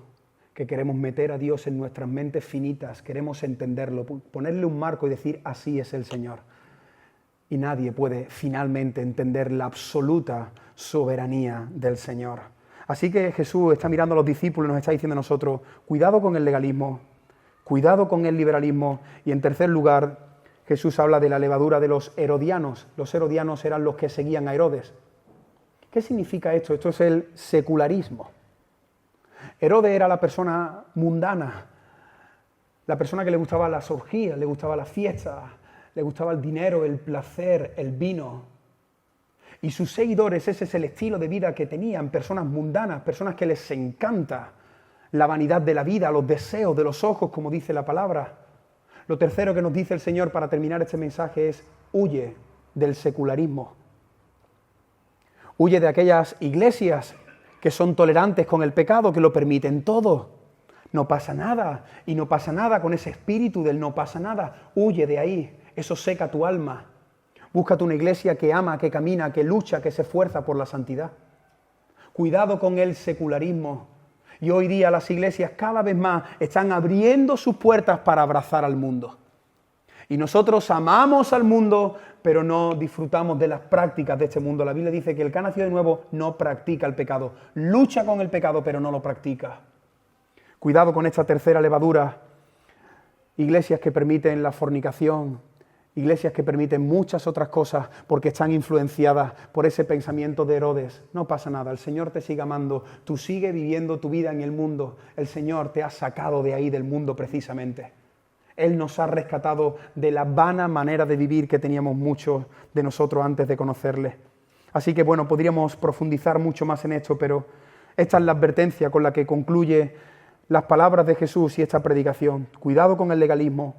que queremos meter a Dios en nuestras mentes finitas, queremos entenderlo, ponerle un marco y decir, así es el Señor. Y nadie puede finalmente entender la absoluta soberanía del Señor. Así que Jesús está mirando a los discípulos y nos está diciendo a nosotros, cuidado con el legalismo, cuidado con el liberalismo. Y en tercer lugar, Jesús habla de la levadura de los herodianos. Los herodianos eran los que seguían a Herodes. ¿Qué significa esto? Esto es el secularismo. Herodes era la persona mundana, la persona que le gustaba las orgías, le gustaba las fiestas, le gustaba el dinero, el placer, el vino. Y sus seguidores, ese es el estilo de vida que tenían, personas mundanas, personas que les encanta la vanidad de la vida, los deseos de los ojos, como dice la palabra. Lo tercero que nos dice el Señor para terminar este mensaje es, huye del secularismo. Huye de aquellas iglesias que son tolerantes con el pecado, que lo permiten todo. No pasa nada, y no pasa nada con ese espíritu del no pasa nada. Huye de ahí, eso seca tu alma. Búscate una iglesia que ama, que camina, que lucha, que se esfuerza por la santidad. Cuidado con el secularismo. Y hoy día las iglesias cada vez más están abriendo sus puertas para abrazar al mundo. Y nosotros amamos al mundo, pero no disfrutamos de las prácticas de este mundo. La Biblia dice que el que ha nacido de nuevo no practica el pecado. Lucha con el pecado, pero no lo practica. Cuidado con esta tercera levadura. Iglesias que permiten la fornicación, iglesias que permiten muchas otras cosas porque están influenciadas por ese pensamiento de Herodes. No pasa nada, el Señor te sigue amando, tú sigue viviendo tu vida en el mundo. El Señor te ha sacado de ahí, del mundo precisamente. Él nos ha rescatado de la vana manera de vivir que teníamos muchos de nosotros antes de conocerle. Así que bueno, podríamos profundizar mucho más en esto, pero esta es la advertencia con la que concluye las palabras de Jesús y esta predicación. Cuidado con el legalismo,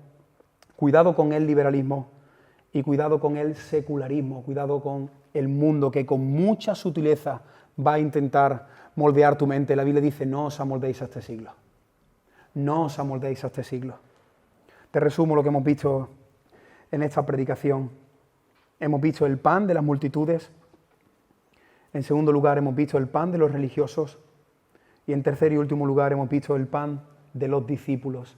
cuidado con el liberalismo y cuidado con el secularismo, cuidado con el mundo que con mucha sutileza va a intentar moldear tu mente. La Biblia dice, no os amoldéis a este siglo. No os amoldéis a este siglo. Te resumo lo que hemos visto en esta predicación. Hemos visto el pan de las multitudes. En segundo lugar, hemos visto el pan de los religiosos. Y en tercer y último lugar, hemos visto el pan de los discípulos.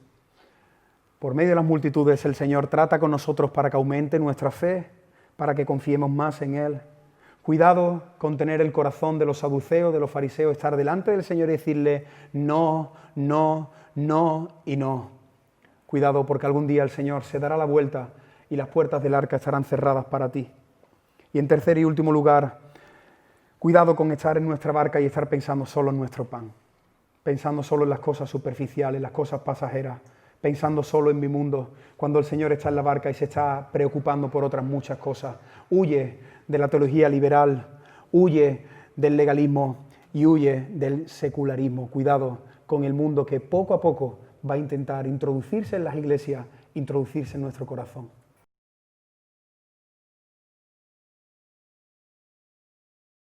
Por medio de las multitudes, el Señor trata con nosotros para que aumente nuestra fe, para que confiemos más en Él. Cuidado con tener el corazón de los saduceos, de los fariseos, estar delante del Señor y decirle no, no, no y no. Cuidado porque algún día el Señor se dará la vuelta y las puertas del arca estarán cerradas para ti. Y en tercer y último lugar, cuidado con estar en nuestra barca y estar pensando solo en nuestro pan, pensando solo en las cosas superficiales, las cosas pasajeras, pensando solo en mi mundo, cuando el Señor está en la barca y se está preocupando por otras muchas cosas. Huye de la teología liberal, huye del legalismo y huye del secularismo. Cuidado con el mundo que poco a poco va a intentar introducirse en las iglesias, introducirse en nuestro corazón.